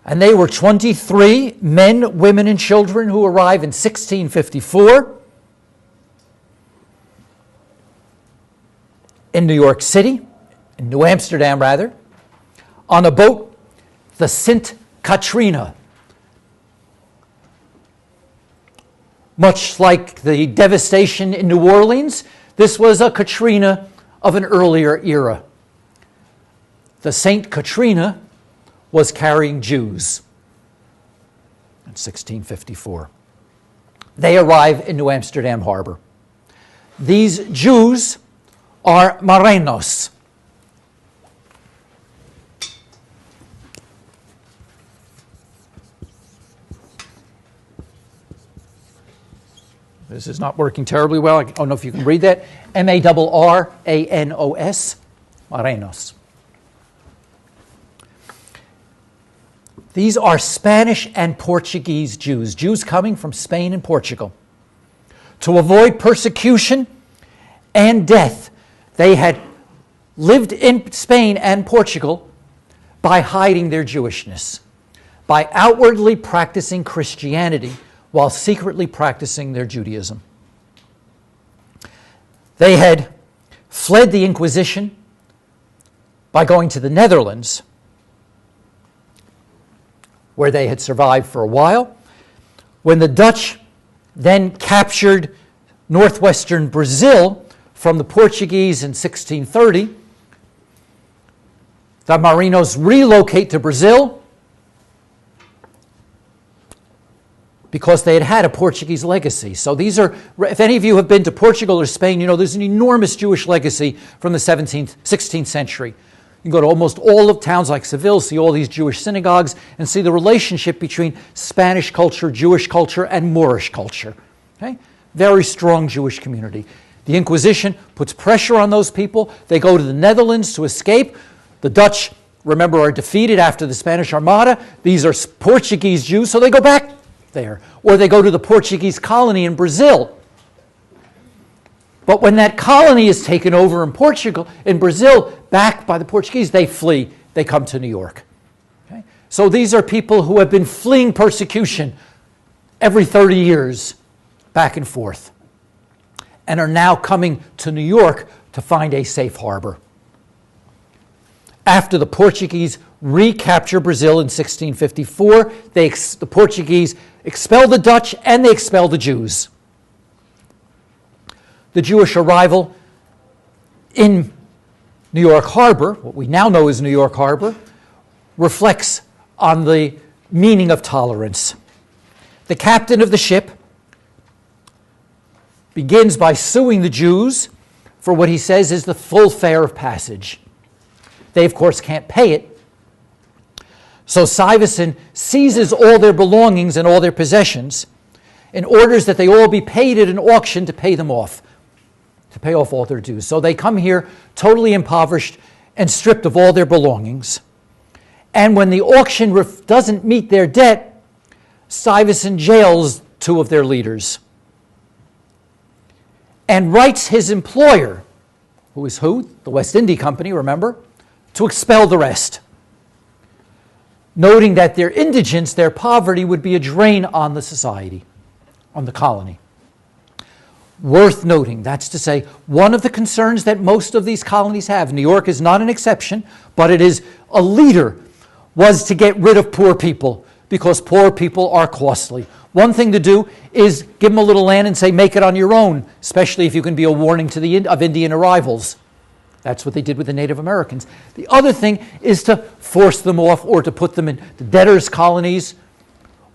And they were 23 men, women, and children who arrive in 1654 in New York City, in New Amsterdam rather, on a boat, the Sint Katrina. Much like the devastation in New Orleans, this was a Katrina of an earlier era. The St. Katrina was carrying Jews in 1654. They arrive in New Amsterdam harbor. These Jews are Morenos. This is not working terribly well. I don't know if you can read that. M-A-R-R-A-N-O-S, Morenos. These are Spanish and Portuguese Jews, Jews coming from Spain and Portugal. To avoid persecution and death, they had lived in Spain and Portugal by hiding their Jewishness, by outwardly practicing Christianity while secretly practicing their Judaism. They had fled the Inquisition by going to the Netherlands, where they had survived for a while. When the Dutch then captured northwestern Brazil from the Portuguese in 1630, the Morenos relocate to Brazil because they had had a Portuguese legacy. So these are, if any of you have been to Portugal or Spain, you know there's an enormous Jewish legacy from the 16th century. You can go to almost all of towns like Seville, see all these Jewish synagogues, and see the relationship between Spanish culture, Jewish culture, and Moorish culture. Okay? Very strong Jewish community. The Inquisition puts pressure on those people. They go to the Netherlands to escape. The Dutch, remember, are defeated after the Spanish Armada. These are Portuguese Jews, so they go back there. Or they go to the Portuguese colony in Brazil. But when that colony is taken over in Brazil, back by the Portuguese, they flee. They come to New York. Okay? So these are people who have been fleeing persecution every 30 years, back and forth, and are now coming to New York to find a safe harbor. after the Portuguese recapture Brazil in 1654. The Portuguese expel the Dutch and they expel the Jews. The Jewish arrival in New York Harbor, what we now know as New York Harbor, reflects on the meaning of tolerance. The captain of the ship begins by suing the Jews for what he says is the full fare of passage. They, of course, can't pay it. So Stuyvesant seizes all their belongings and all their possessions and orders that they all be paid at an auction to pay them off, to pay off all their dues. So they come here totally impoverished and stripped of all their belongings. And when the auction doesn't meet their debt, Stuyvesant jails two of their leaders and writes his employer, who is who? The West India Company, remember, to expel the rest, noting that their indigence, their poverty, would be a drain on the society, on the colony. Worth noting, that's to say, one of the concerns that most of these colonies have, New York is not an exception, but it is a leader, was to get rid of poor people, because poor people are costly. One thing to do is give them a little land and say, make it on your own, especially if you can be a warning to of Indian arrivals. That's what they did with the Native Americans. The other thing is to force them off or to put them in the debtors' colonies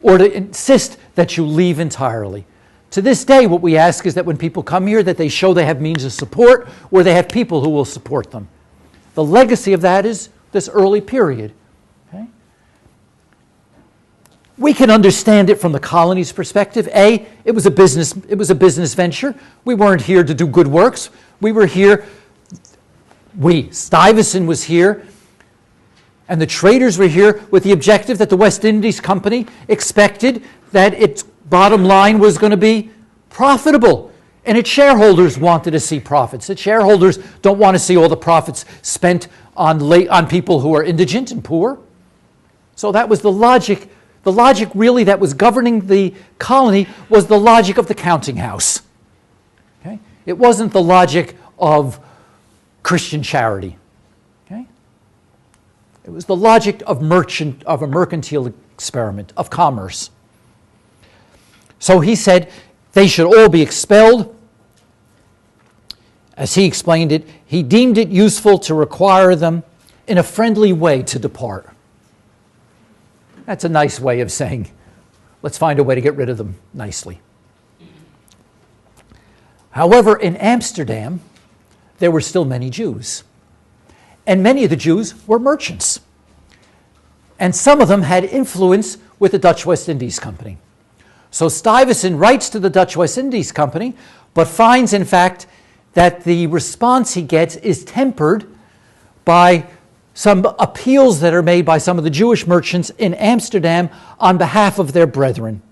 or to insist that you leave entirely. To this day, what we ask is that when people come here, that they show they have means of support or they have people who will support them. The legacy of that is this early period. Okay? We can understand it from the colony's perspective. It was a business venture. We weren't here to do good works. We were here, Stuyvesant was here, and the traders were here with the objective that the West Indies Company expected that its bottom line was going to be profitable. And its shareholders wanted to see profits. Its shareholders don't want to see all the profits spent on people who are indigent and poor. So that was the logic. The logic really that was governing the colony was the logic of the counting house. Okay? It wasn't the logic of Christian charity. Okay? It was the logic of a mercantile experiment, of commerce. So he said they should all be expelled. As he explained it, he deemed it useful to require them in a friendly way to depart. That's a nice way of saying, let's find a way to get rid of them nicely. However, in Amsterdam, there were still many Jews. And many of the Jews were merchants. And some of them had influence with the Dutch West Indies Company. So Stuyvesant writes to the Dutch West Indies Company, but finds, in fact, that the response he gets is tempered by some appeals that are made by some of the Jewish merchants in Amsterdam on behalf of their brethren.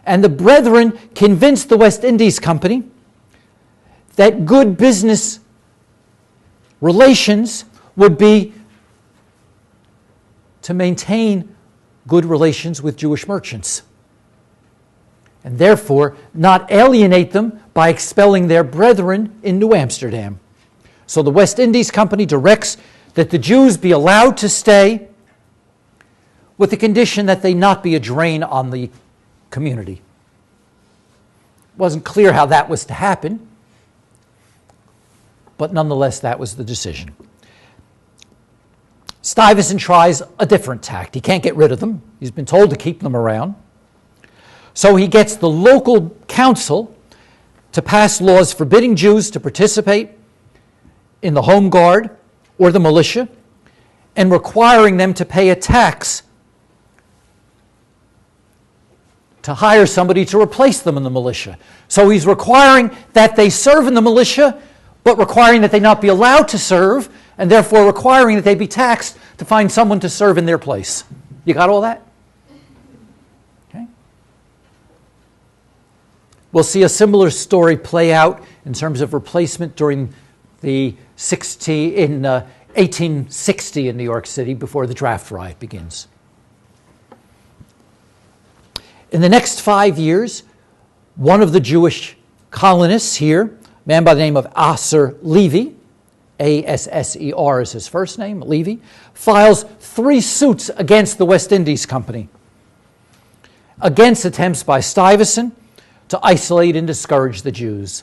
And the brethren convinced the West Indies Company that good business relations would be to maintain good relations with Jewish merchants, and therefore not alienate them by expelling their brethren in New Amsterdam. So the West Indies Company directs that the Jews be allowed to stay with the condition that they not be a drain on the community. It wasn't clear how that was to happen, but nonetheless that was the decision. Stuyvesant tries a different tact. He can't get rid of them. He's been told to keep them around. So he gets the local council to pass laws forbidding Jews to participate in the Home Guard or the militia and requiring them to pay a tax to hire somebody to replace them in the militia. So he's requiring that they serve in the militia, but requiring that they not be allowed to serve, and therefore requiring that they be taxed to find someone to serve in their place. You got all that? Okay. We'll see a similar story play out in terms of replacement during the 1860 in New York City before the draft riot begins. In the next 5 years, one of the Jewish colonists here, a man by the name of Asser Levy, Asser is his first name, Levy, files 3 suits against the West Indies Company, against attempts by Stuyvesant to isolate and discourage the Jews.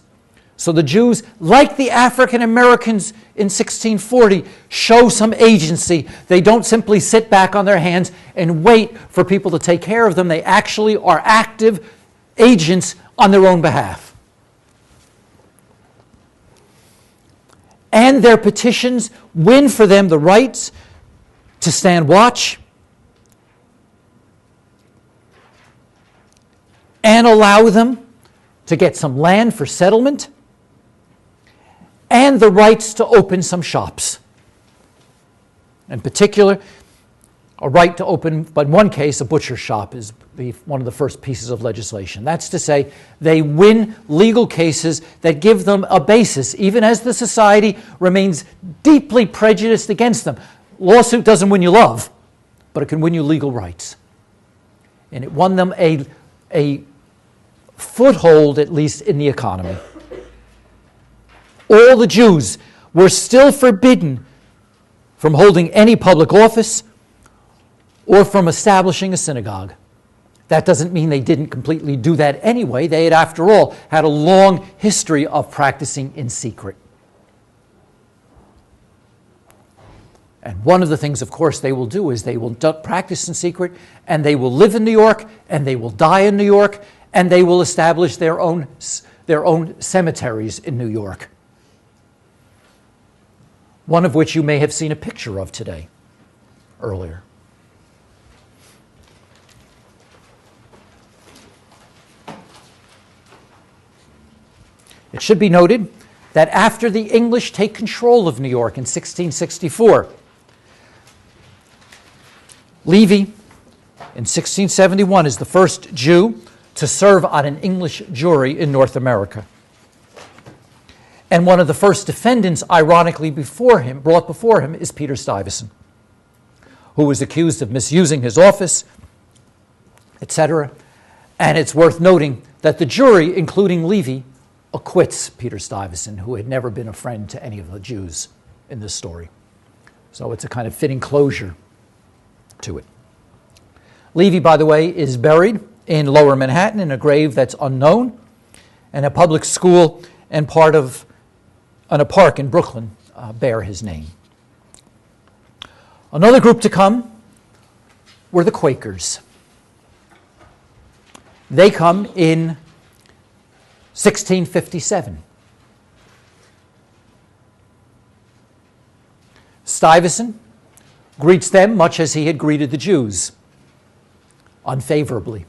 So the Jews, like the African Americans in 1640, show some agency. They don't simply sit back on their hands and wait for people to take care of them. They actually are active agents on their own behalf. And their petitions win for them the rights to stand watch and allow them to get some land for settlement and the rights to open some shops. In particular, a right to open, but in one case, a butcher shop is one of the first pieces of legislation. That's to say, they win legal cases that give them a basis, even as the society remains deeply prejudiced against them. Lawsuit doesn't win you love, but it can win you legal rights. And it won them a foothold, at least in the economy. All the Jews were still forbidden from holding any public office or from establishing a synagogue. That doesn't mean they didn't completely do that anyway. They had, after all, had a long history of practicing in secret. And one of the things, of course, they will do is they will practice in secret, and they will live in New York, and they will die in New York, and they will establish their own cemeteries in New York. One of which you may have seen a picture of today, earlier. It should be noted that after the English take control of New York in 1664, Levy, in 1671, is the first Jew to serve on an English jury in North America. And one of the first defendants, ironically, brought before him, is PeterStuyvesant, who was accused of misusing his office, etc. And it's worth noting that the jury, including Levy, acquits PeterStuyvesant, who had never been a friend to any of the Jews in this story. So it's a kind of fitting closure to it. Levy, by the way, is buried in Lower Manhattan in a grave that's unknown, and a public school and a park in Brooklyn bear his name. Another group to come were the Quakers. They come in 1657. Stuyvesant greets them much as he had greeted the Jews, unfavorably.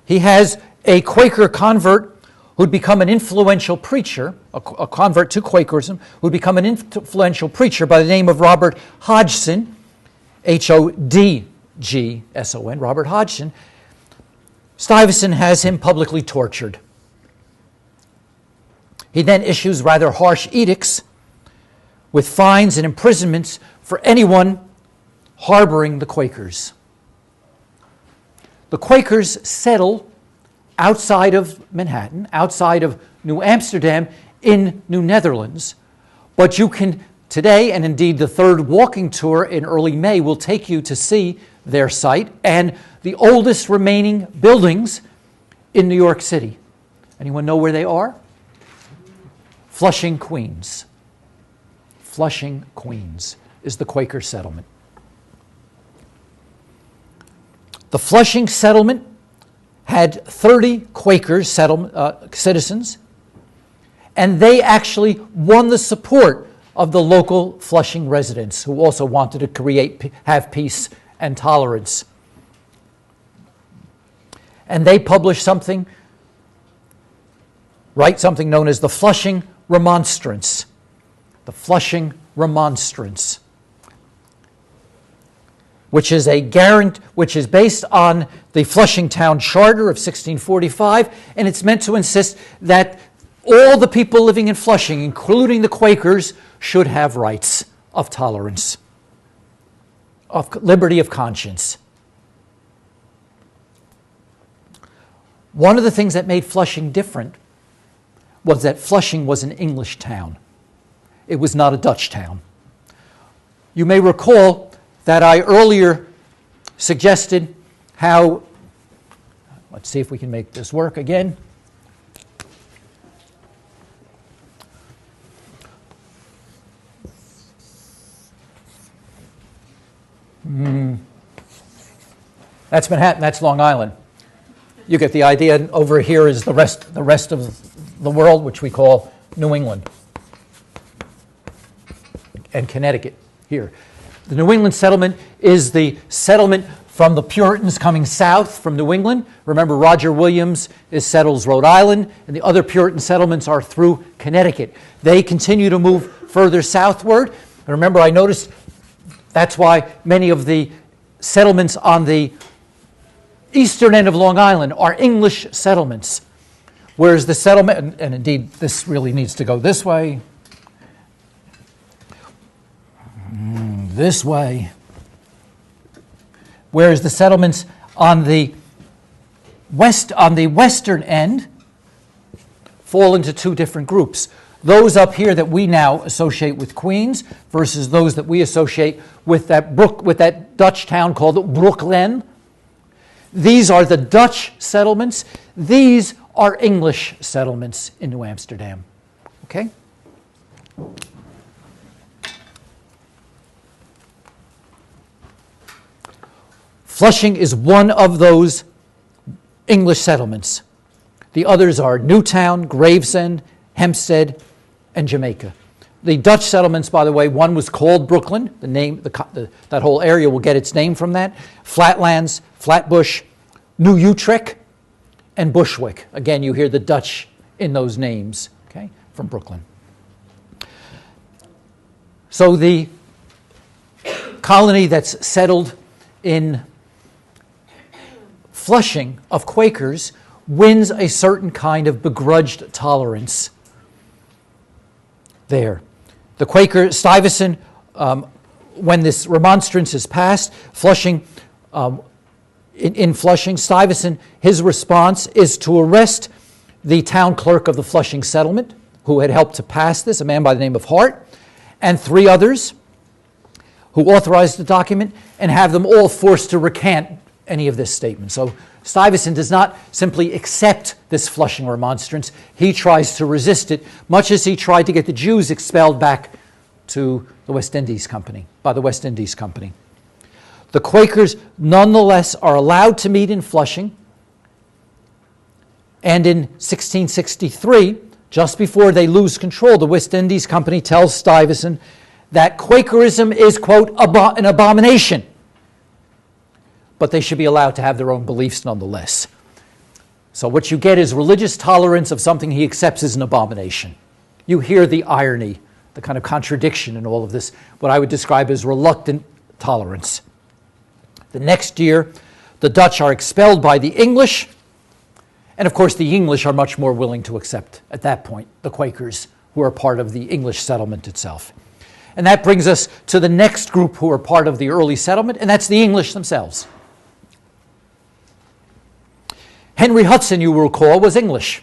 He has a Quaker convert who'd become an influential preacher, a convert to Quakerism, who'd become an influential preacher by the name of Robert Hodgson, Hodgson, Robert Hodgson. Stuyvesant has him publicly tortured. He then issues rather harsh edicts with fines and imprisonments for anyone harboring the Quakers. The Quakers settle outside of Manhattan, outside of New Amsterdam, in New Netherlands. But you can today, and indeed the third walking tour in early May will take you to see their site and the oldest remaining buildings in New York City. Anyone know where they are? Flushing, Queens. Flushing, Queens is the Quaker settlement. The Flushing settlement had 30 Quaker citizens, and they actually won the support of the local Flushing residents who also wanted to have peace and tolerance. And they published something known as the Flushing Remonstrance. The Flushing Remonstrance, which is based on the Flushing Town Charter of 1645, and it's meant to insist that all the people living in Flushing, including the Quakers, should have rights of tolerance, of liberty of conscience. One of the things that made Flushing different was that Flushing was an English town. it was not a Dutch town. You may recall that I earlier suggested how, let's see if we can make this work again. That's Manhattan, that's Long Island. You get the idea. And over here is the rest of the world, which we call New England and Connecticut here. The New England settlement is the settlement from the Puritans coming south from New England. Remember, Roger Williams settles Rhode Island, and the other Puritan settlements are through Connecticut. They continue to move further southward. And remember, I noticed that's why many of the settlements on the eastern end of Long Island are English settlements, whereas the settlement, and indeed this really needs to go this way, whereas the settlements on the western end fall into two different groups. Those up here that we now associate with Queens versus those that we associate with that Dutch town called Brooklyn. These are the Dutch settlements. These are English settlements in New Amsterdam. Okay? Flushing is one of those English settlements. The others are Newtown, Gravesend, Hempstead, and Jamaica. The Dutch settlements, by the way, one was called Brooklyn. The name, that whole area will get its name from that. Flatlands, Flatbush, New Utrecht, and Bushwick. Again, you hear the Dutch in those names, okay, from Brooklyn. So the colony that's settled in Flushing of Quakers wins a certain kind of begrudged tolerance there. The Quaker Stuyvesant, when this remonstrance is passed, Flushing, in Flushing, Stuyvesant, his response is to arrest the town clerk of the Flushing settlement, who had helped to pass this, a man by the name of Hart, and 3 others who authorized the document, and have them all forced to recant any of this statement. So Stuyvesant does not simply accept this Flushing remonstrance. He tries to resist it, much as he tried to get the Jews expelled back to the West Indies Company, by the West Indies Company. The Quakers, nonetheless, are allowed to meet in Flushing. And in 1663, just before they lose control, the West Indies Company tells Stuyvesant that Quakerism is, quote, an abomination. But they should be allowed to have their own beliefs nonetheless. So what you get is religious tolerance of something he accepts as an abomination. You hear the irony, the kind of contradiction in all of this, what I would describe as reluctant tolerance. The next year, the Dutch are expelled by the English, and of course the English are much more willing to accept, at that point, the Quakers, who are part of the English settlement itself. And that brings us to the next group who are part of the early settlement, and that's the English themselves. Henry Hudson, you will recall, was English,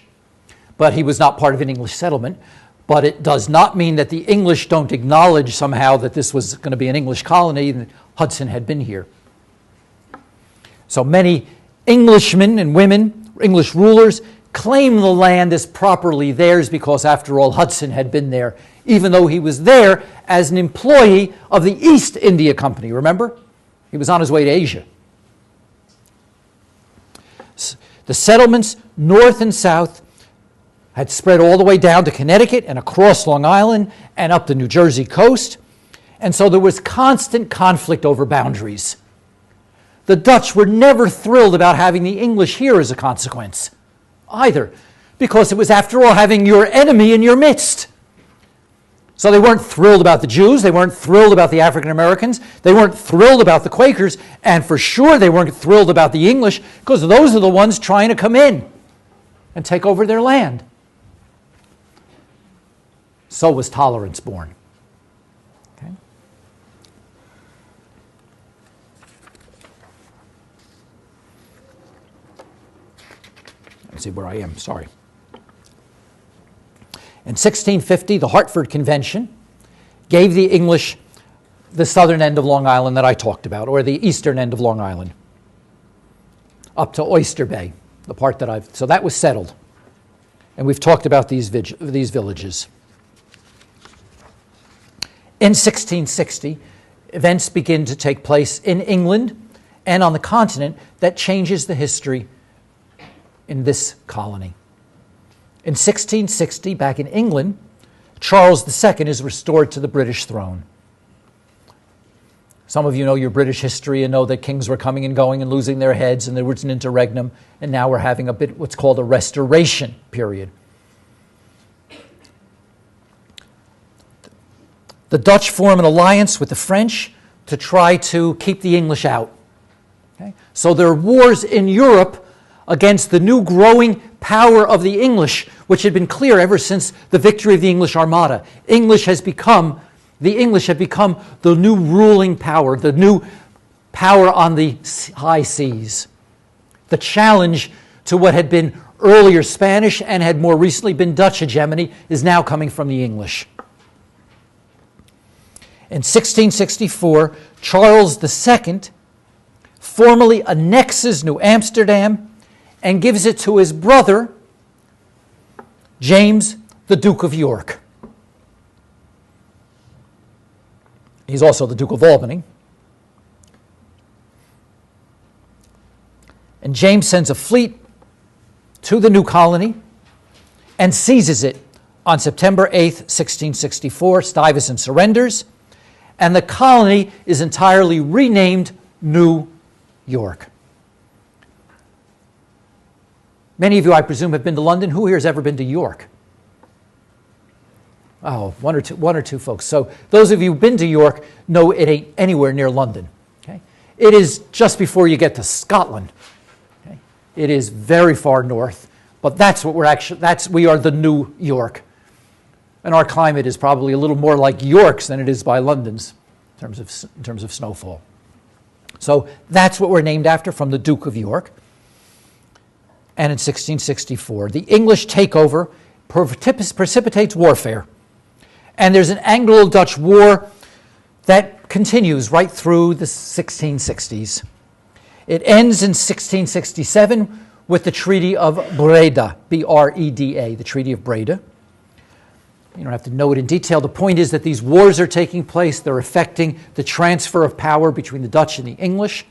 but he was not part of an English settlement. But it does not mean that the English don't acknowledge somehow that this was going to be an English colony and that Hudson had been here. So many Englishmen and women, English rulers, claim the land as properly theirs because, after all, Hudson had been there, even though he was there as an employee of the East India Company, remember? He was on his way to Asia. The settlements, north and south, had spread all the way down to Connecticut and across Long Island and up the New Jersey coast. And so there was constant conflict over boundaries. The Dutch were never thrilled about having the English here as a consequence, either, because it was, after all, having your enemy in your midst. So they weren't thrilled about the Jews, they weren't thrilled about the African Americans, they weren't thrilled about the Quakers, and for sure they weren't thrilled about the English, because those are the ones trying to come in and take over their land. So was tolerance born. Okay? Let's see where I am, sorry. In 1650, the Hartford Convention gave the English the southern end of Long Island that I talked about, or the eastern end of Long Island, up to Oyster Bay, the part that so that was settled. And we've talked about these villages. In 1660, events begin to take place in England and on the continent that changes the history in this colony. In 1660, back in England, Charles II is restored to the British throne. Some of you know your British history and know that kings were coming and going and losing their heads, and there was an interregnum, and now we're having what's called a restoration period. The Dutch form an alliance with the French to try to keep the English out. Okay? So there are wars in Europe against the new growing power of the English, which had been clear ever since the victory of the English Armada. The English have become the new ruling power, the new power on the high seas. The challenge to what had been earlier Spanish and had more recently been Dutch hegemony is now coming from the English. In 1664, Charles II formally annexes New Amsterdam and gives it to his brother, James, the Duke of York. He's also the Duke of Albany. And James sends a fleet to the new colony and seizes it on September 8th, 1664. Stuyvesant surrenders, and the colony is entirely renamed New York. Many of you, I presume, have been to London. Who here has ever been to York? Oh, one or two folks. So those of you who've been to York know it ain't anywhere near London. Okay? It is just before you get to Scotland. Okay? It is very far north, but that's what we are the New York. And our climate is probably a little more like York's than it is by London's in terms of snowfall. So that's what we're named after, from the Duke of York. And in 1664, the English takeover precipitates warfare. And there's an Anglo-Dutch war that continues right through the 1660s. It ends in 1667 with the Treaty of Breda, B-R-E-D-A, the Treaty of Breda. You don't have to know it in detail. The point is that these wars are taking place. They're affecting the transfer of power between the Dutch and the English.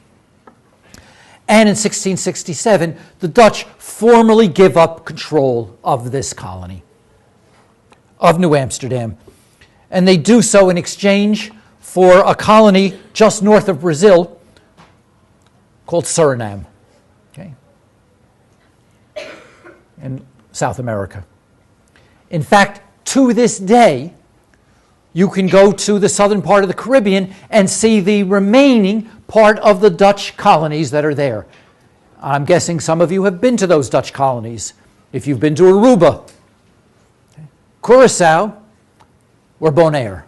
And in 1667, the Dutch formally give up control of this colony, of New Amsterdam. And they do so in exchange for a colony just north of Brazil called Suriname, okay, in South America. In fact, to this day, you can go to the southern part of the Caribbean and see the remaining part of the Dutch colonies that are there. I'm guessing some of you have been to those Dutch colonies. If you've been to Aruba, okay, Curaçao, or Bonaire,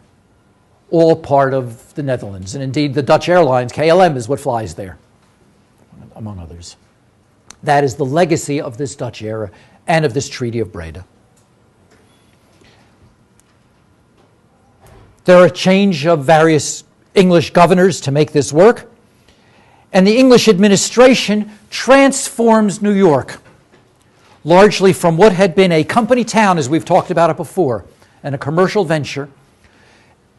all part of the Netherlands. And indeed, the Dutch Airlines, KLM, is what flies there, among others. That is the legacy of this Dutch era and of this Treaty of Breda. There are a change of various English governors to make this work, and the English administration transforms New York, largely from what had been a company town, as we've talked about it before, and a commercial venture,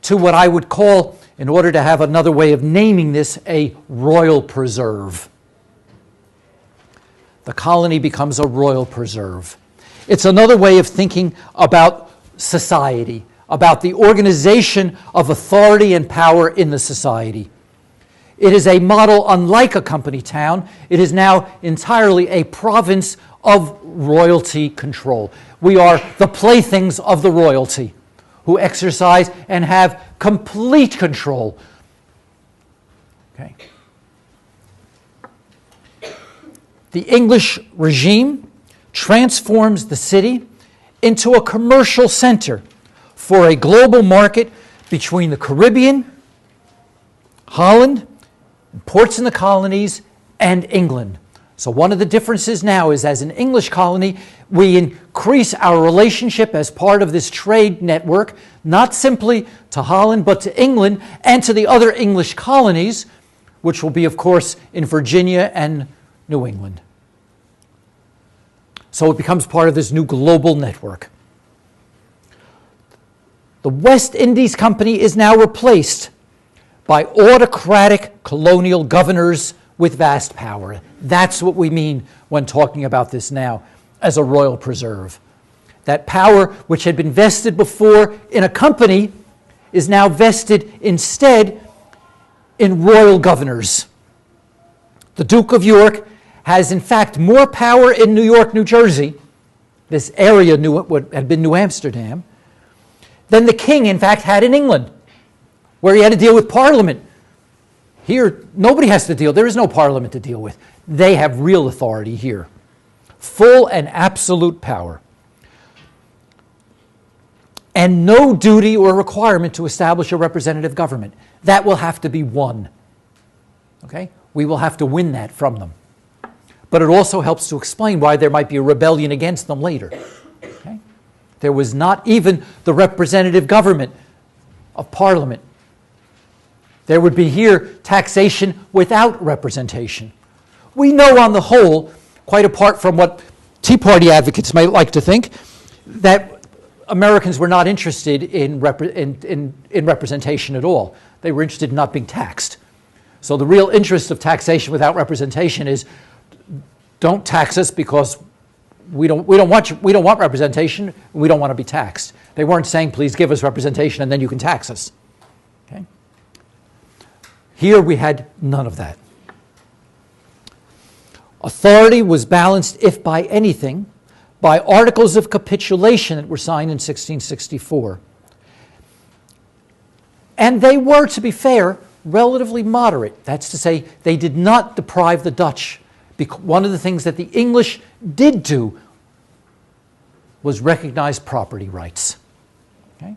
to what I would call, in order to have another way of naming this, a royal preserve. The colony becomes a royal preserve. It's another way of thinking about society, about the organization of authority and power in the society. It is a model unlike a company town. It is now entirely a province of royalty control. We are the playthings of the royalty who exercise and have complete control. Okay. The English regime transforms the city into a commercial center for a global market between the Caribbean, Holland, ports in the colonies, and England. So one of the differences now is, as an English colony, we increase our relationship as part of this trade network, not simply to Holland, but to England and to the other English colonies, which will be, of course, in Virginia and New England. So it becomes part of this new global network. The West Indies Company is now replaced by autocratic colonial governors with vast power. That's what we mean when talking about this now as a royal preserve. That power which had been vested before in a company is now vested instead in royal governors. The Duke of York has in fact more power in New York, New Jersey, this area what had been New Amsterdam, than the king in fact had in England, where he had to deal with Parliament. Here, nobody has to deal. There is no Parliament to deal with. They have real authority here. Full and absolute power. And no duty or requirement to establish a representative government. That will have to be won. Okay? We will have to win that from them. But it also helps to explain why there might be a rebellion against them later. Okay? There was not even the representative government of Parliament. There would be here taxation without representation. We know on the whole, quite apart from what Tea Party advocates might like to think, that Americans were not interested in representation at all. They were interested in not being taxed. So the real interest of taxation without representation is, don't tax us because we don't want representation, we don't want to be taxed. They weren't saying, please give us representation and then you can tax us. Okay? Here we had none of that. Authority was balanced, if by anything, by articles of capitulation that were signed in 1664. And they were, to be fair, relatively moderate. That's to say, they did not deprive the Dutch. One of the things that the English did do was recognize property rights. Okay?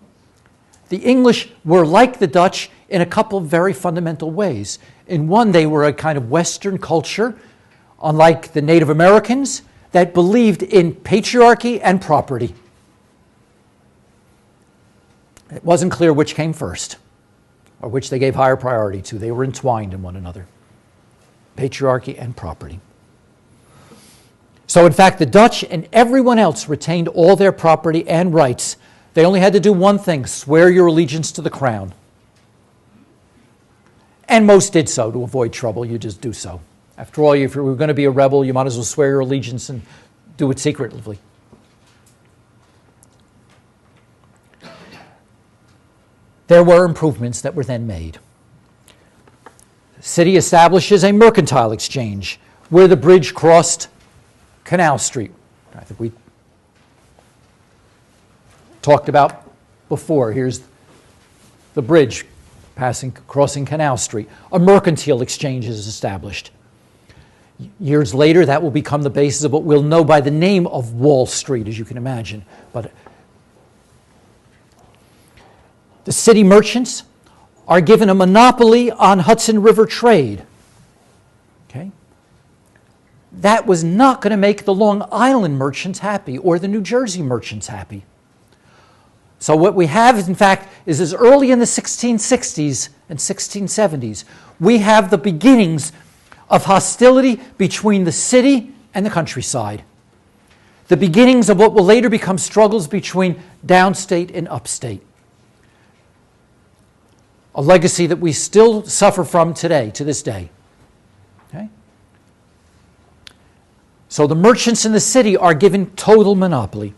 The English were like the Dutch in a couple of very fundamental ways. In one, they were a kind of Western culture, unlike the Native Americans, that believed in patriarchy and property. It wasn't clear which came first, or which they gave higher priority to. They were entwined in one another. Patriarchy and property. So in fact, the Dutch and everyone else retained all their property and rights. They only had to do one thing: swear your allegiance to the crown. And most did so to avoid trouble. You just do so. After all, if you were going to be a rebel, you might as well swear your allegiance and do it secretly. There were improvements that were then made. The city establishes a mercantile exchange where the bridge crossed Canal Street. I think we talked about before. Here's the bridge crossing Canal Street. A mercantile exchange is established. Years later, that will become the basis of what we'll know by the name of Wall Street, as you can imagine. But the city merchants are given a monopoly on Hudson River trade. Okay? That was not going to make the Long Island merchants happy or the New Jersey merchants happy. So what we have, in fact, is as early in the 1660s and 1670s, we have the beginnings of hostility between the city and the countryside. The beginnings of what will later become struggles between downstate and upstate. A legacy that we still suffer from today, to this day. Okay? So the merchants in the city are given total monopoly.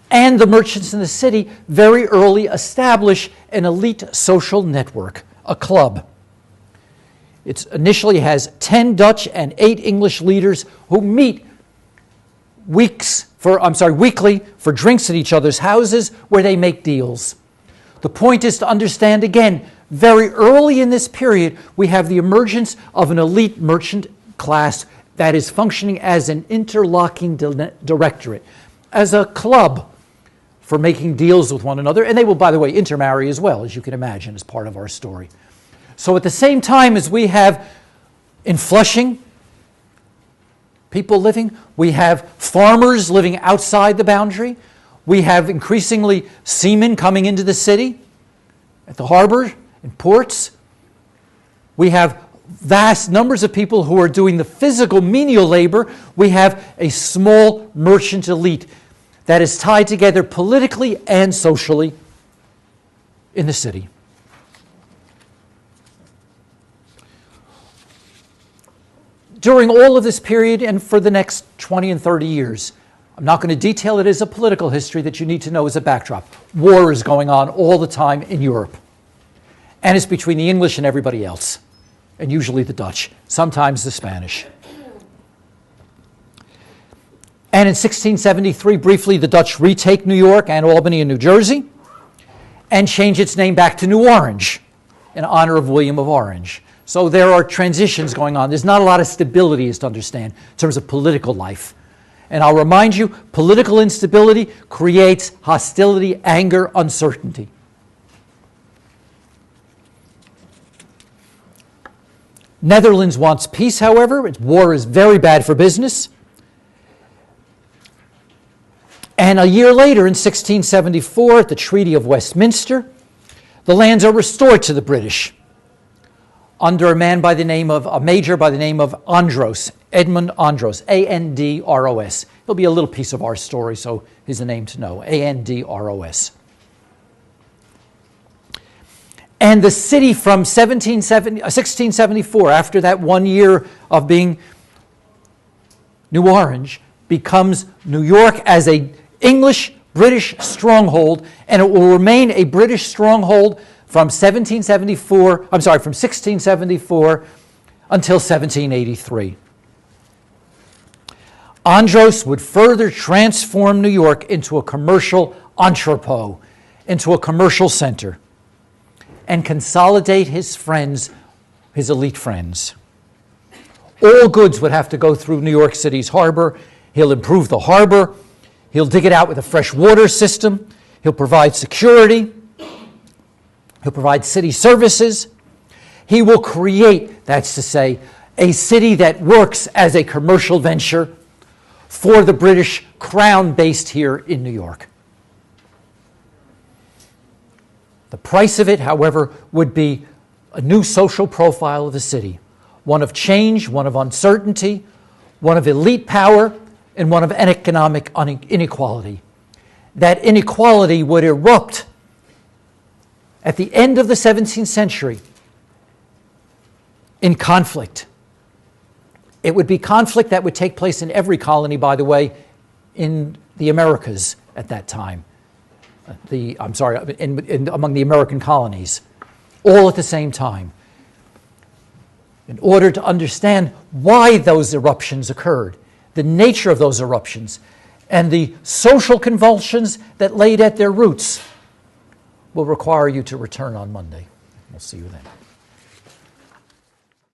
And the merchants in the city very early establish an elite social network, a club. It initially has 10 Dutch and 8 English leaders who meet weekly for drinks at each other's houses where they make deals. The point is to understand, again, very early in this period, we have the emergence of an elite merchant class that is functioning as an interlocking directorate, as a club for making deals with one another. And they will, by the way, intermarry as well, as you can imagine, as part of our story. So at the same time as we have in Flushing people living. We have farmers living outside the boundary. We have increasingly seamen coming into the city, at the harbor, in ports. We have vast numbers of people who are doing the physical menial labor. We have a small merchant elite that is tied together politically and socially in the city. During all of this period and for the next 20 and 30 years, I'm not going to detail it as a political history that you need to know as a backdrop. War is going on all the time in Europe. And it's between the English and everybody else, and usually the Dutch, sometimes the Spanish. And in 1673, briefly, the Dutch retake New York and Albany and New Jersey and change its name back to New Orange in honor of William of Orange. So there are transitions going on. There's not a lot of stability, as to understand, in terms of political life. And I'll remind you, political instability creates hostility, anger, uncertainty. Netherlands wants peace, however. War is very bad for business. And a year later, in 1674, at the Treaty of Westminster, the lands are restored to the British under a major by the name of Andros, Edmund Andros, A-N-D-R-O-S. He'll be a little piece of our story, so he's a name to know, A-N-D-R-O-S. And the city from 1674, after that 1 year of being New Orange, becomes New York as a English-British stronghold, and it will remain a British stronghold from 1674 until 1783. Andros would further transform New York into a commercial entrepot, into a commercial center, and consolidate his friends, his elite friends. All goods would have to go through New York City's harbor. He'll improve the harbor. He'll dig it out with a fresh water system. He'll provide security. He'll provide city services. He will create, that's to say, a city that works as a commercial venture for the British Crown based here in New York. The price of it, however, would be a new social profile of the city, one of change, one of uncertainty, one of elite power, and one of economic inequality. That inequality would erupt at the end of the 17th century in conflict. It would be conflict that would take place in every colony, by the way, in the Americas at that time. Among the American colonies, all at the same time. In order to understand why those eruptions occurred, the nature of those eruptions, and the social convulsions that laid at their roots, will require you to return on Monday. We'll see you then.